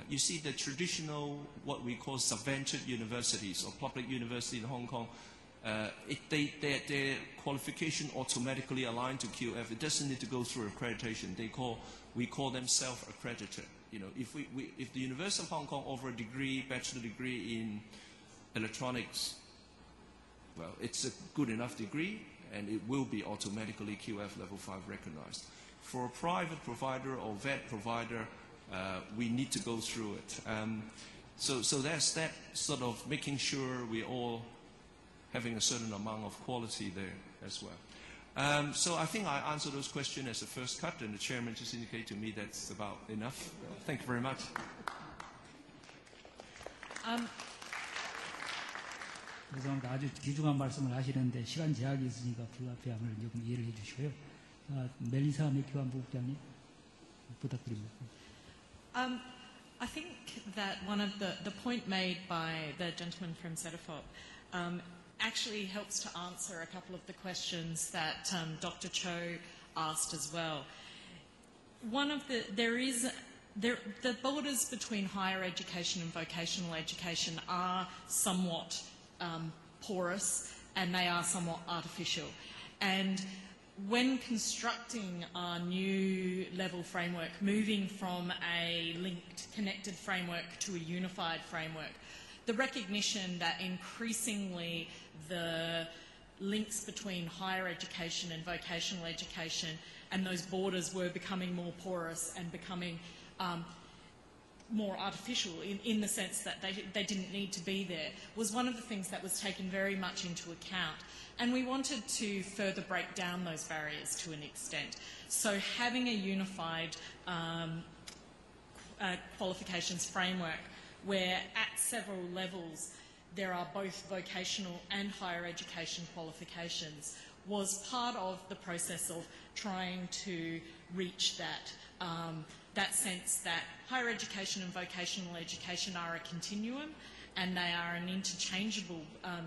you see the traditional, what we call subvented universities or public university in Hong Kong, their qualification automatically aligned to QF. It doesn't need to go through accreditation. We call them self-accredited. If the University of Hong Kong offer a degree, bachelor degree in electronics, well, it's a good enough degree, and it will be automatically QF level 5 recognized. For a private provider or VET provider, we need to go through it. So that's that sort of making sure we're all having a certain amount of quality there as well. So I think I answered those questions as a first cut, and the chairman just indicated to me that's about enough. Thank you very much. 죄송합니다. 아주 귀중한 말씀을 하시는데 시간 제약이 있으니까 불가피함을 조금 이해를 해 주시고요. 멜리사 맥큐안 부국장님 부탁드립니다. I think that one of the point made by the gentleman from CEDEFOP actually helps to answer a couple of the questions that Dr. Cho asked as well. One of the borders between higher education and vocational education are somewhat porous, and they are somewhat artificial. And when constructing our new level framework, moving from a linked, connected framework to a unified framework, the recognition that increasingly the links between higher education and vocational education and those borders were becoming more porous and becoming more artificial in the sense that they didn't need to be there was one of the things that was taken very much into account. And we wanted to further break down those barriers to an extent. So having a unified qualifications framework where at several levels there are both vocational and higher education qualifications was part of the process of trying to reach that that sense that higher education and vocational education are a continuum, and they are an interchangeable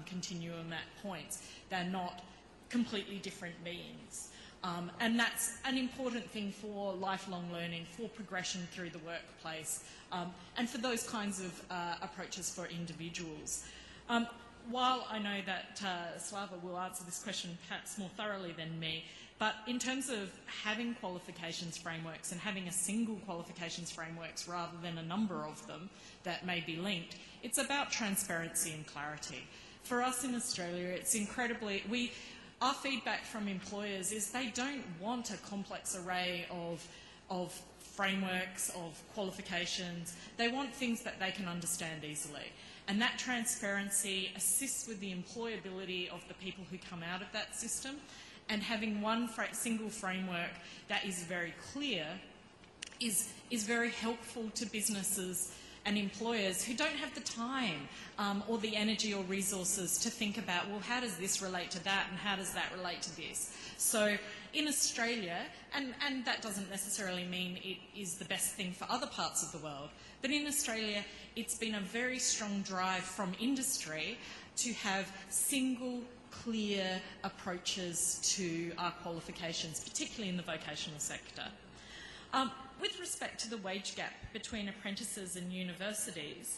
continuum at points. They're not completely different beings. And that's an important thing for lifelong learning, for progression through the workplace, and for those kinds of approaches for individuals. While I know that Slava will answer this question perhaps more thoroughly than me, but in terms of having qualifications frameworks and having a single qualifications frameworks rather than a number of them that may be linked, it's about transparency and clarity. For us in Australia, it's incredibly... Our feedback from employers is they don't want a complex array of frameworks, of qualifications. They want things that they can understand easily. And that transparency assists with the employability of the people who come out of that system. And having one single framework that is very clear is very helpful to businesses and employers who don't have the time or the energy or resources to think about, well, how does this relate to that and how does that relate to this? So in Australia, and that doesn't necessarily mean it is the best thing for other parts of the world, but in Australia it's been a very strong drive from industry to have single, clear approaches to our qualifications, particularly in the vocational sector. With respect to the wage gap between apprentices and universities,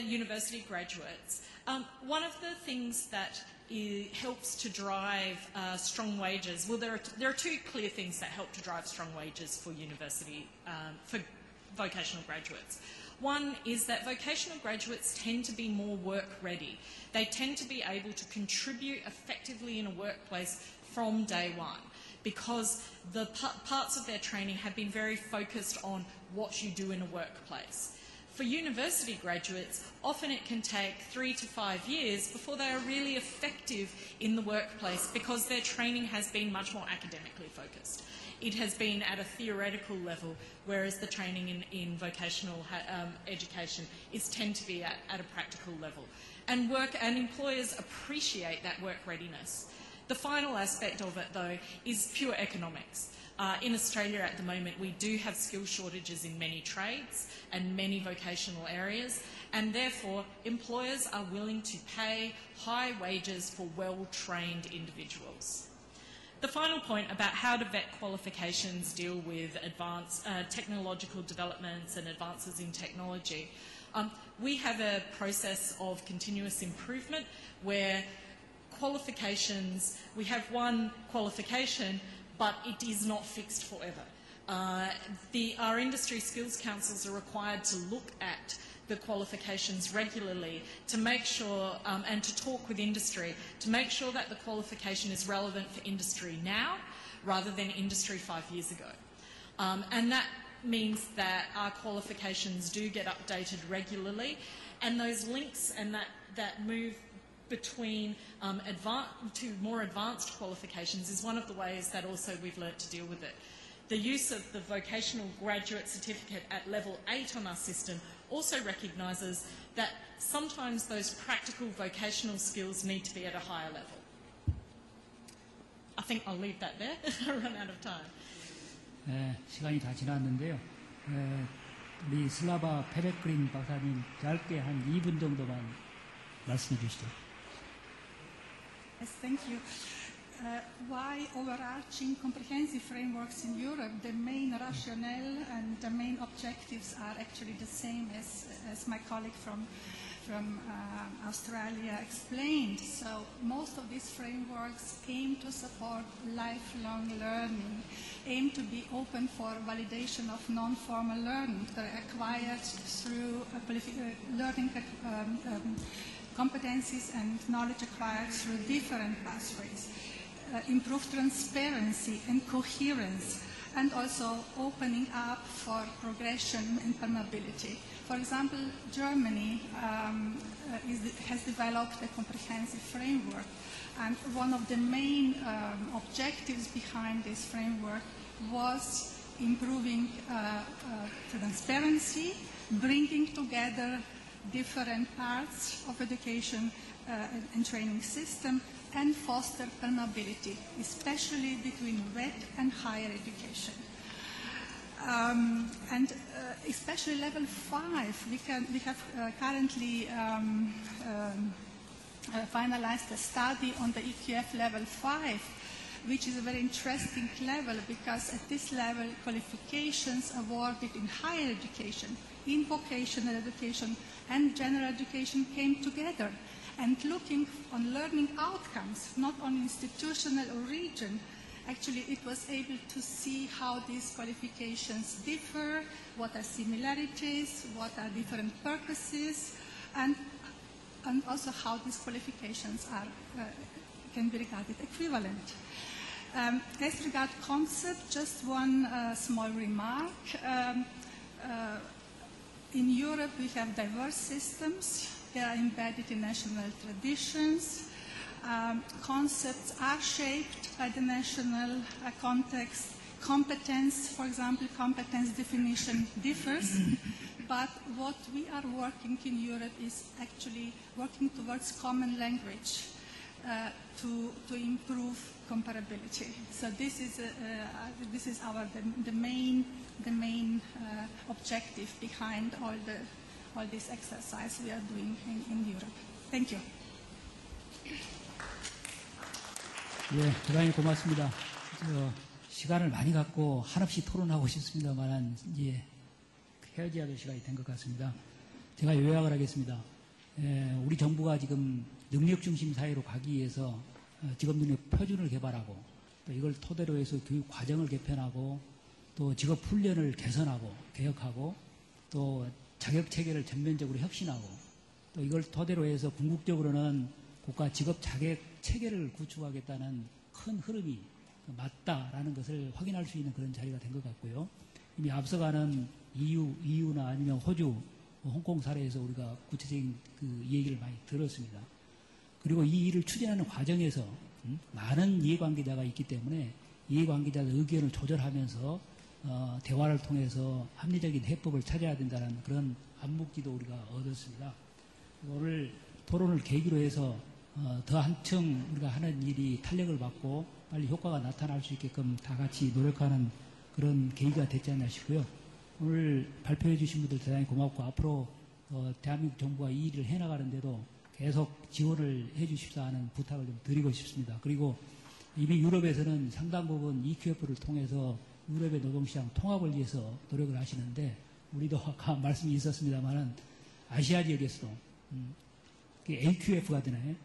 university graduates, one of the things that helps to drive strong wages, well, there are two clear things that help to drive strong wages for university, for vocational graduates. One is that vocational graduates tend to be more work ready. They tend to be able to contribute effectively in a workplace from day one, because the parts of their training have been very focused on what you do in a workplace. For university graduates, often it can take 3 to 5 years before they are really effective in the workplace, because their training has been much more academically focused. It has been at a theoretical level, whereas the training in vocational education tend to be at a practical level. And employers appreciate that work readiness. The final aspect of it, though, is pure economics. In Australia at the moment, we do have skill shortages in many trades and many vocational areas, and therefore employers are willing to pay high wages for well-trained individuals. The final point about how do VET qualifications deal with advanced technological developments and advances in technology. We have a process of continuous improvement where qualifications, we have one qualification, but it is not fixed forever. Our industry skills councils are required to look at the qualifications regularly to make sure, and to talk with industry, to make sure that the qualification is relevant for industry now rather than industry 5 years ago. And that means that our qualifications do get updated regularly, and those links and that move between to more advanced qualifications is one of the ways that also we've learnt to deal with it. The use of the vocational graduate certificate at level 8 on our system also recognises that sometimes those practical vocational skills need to be at a higher level. I think I'll leave that there. I run out of time. 시간이 다 지났는데요. 우리 슬라바 페벡그린 박사님 짧게 한 2분 정도만 말씀해 주시죠. Yes, thank you. Why overarching comprehensive frameworks in Europe? The main rationale and the main objectives are actually the same as my colleague from Australia explained. So most of these frameworks aim to support lifelong learning, aim to be open for validation of non-formal learning acquired through learning competencies and knowledge acquired through different pathways. Improve transparency and coherence, and also opening up for progression and permeability. For example, Germany has developed a comprehensive framework, and one of the main objectives behind this framework was improving transparency, bringing together different parts of education and training system, and foster permeability, especially between VET and higher education. And especially level 5, we have currently finalized a study on the NQF level 5, which is a very interesting level, because at this level qualifications awarded in higher education, in vocational education and general education came together. And looking on learning outcomes, not on institutional or region, actually it was able to see how these qualifications differ, what are similarities, what are different purposes, and also how these qualifications can be regarded equivalent. As regards concept, just one small remark. In Europe we have diverse systems. They are embedded in national traditions. Concepts are shaped by the national context. Competence, for example, competence definition differs. But what we are working in Europe is actually working towards common language to improve comparability. So this is the main objective behind all this exercise we are doing in Europe. Thank you. 예, 대단히 고맙습니다. 시간을 많이 갖고 한없이 토론하고 싶습니다만 이제 헤어져야 될 시간이 된 것 같습니다. 제가 요약을 하겠습니다. 우리 정부가 지금 능력 중심 사회로 가기 위해서 직업능력 표준을 개발하고 또 이걸 토대로 해서 교육 과정을 개편하고 또 직업 훈련을 개선하고 개혁하고 또 자격 체계를 전면적으로 혁신하고 또 이걸 토대로 해서 궁극적으로는 국가 직업 자격 체계를 구축하겠다는 큰 흐름이 맞다라는 것을 확인할 수 있는 그런 자리가 된 것 같고요. 이미 앞서가는 EU나 아니면 호주, 홍콩 사례에서 우리가 구체적인 그 얘기를 많이 들었습니다. 그리고 이 일을 추진하는 과정에서 많은 이해관계자가 있기 때문에 이해관계자의 의견을 조절하면서 대화를 통해서 합리적인 해법을 찾아야 된다는 그런 암묵기도 우리가 얻었습니다. 오늘 토론을 계기로 해서 더 한층 우리가 하는 일이 탄력을 받고 빨리 효과가 나타날 수 있게끔 다 같이 노력하는 그런 계기가 됐지 않나 싶고요. 오늘 발표해 주신 분들 대단히 고맙고 앞으로 대한민국 정부가 이 일을 해나가는데도 계속 지원을 해 주십사 하는 부탁을 좀 드리고 싶습니다. 그리고 이미 유럽에서는 상당 부분 EQF를 통해서 유럽의 노동시장 통합을 위해서 노력을 하시는데 우리도 아까 말씀이 있었습니다만은 아시아 지역에서도 AQF가 되나요?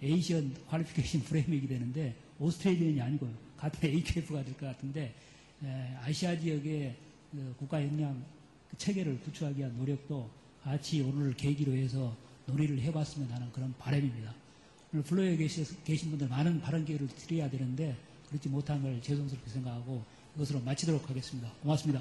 에이시언 퀄리피케이션 프레임워크이 되는데 오스트레일리언이 아니고요. 같은 AQF가 될 것 같은데 아시아 지역의 국가 역량 체계를 구축하기 위한 노력도 같이 오늘 계기로 해서 논의를 해봤으면 하는 그런 바람입니다. 오늘 플로어에 계신 분들 많은 발언 기회를 드려야 되는데 그렇지 못한 걸 죄송스럽게 생각하고 이것으로 마치도록 하겠습니다. 고맙습니다.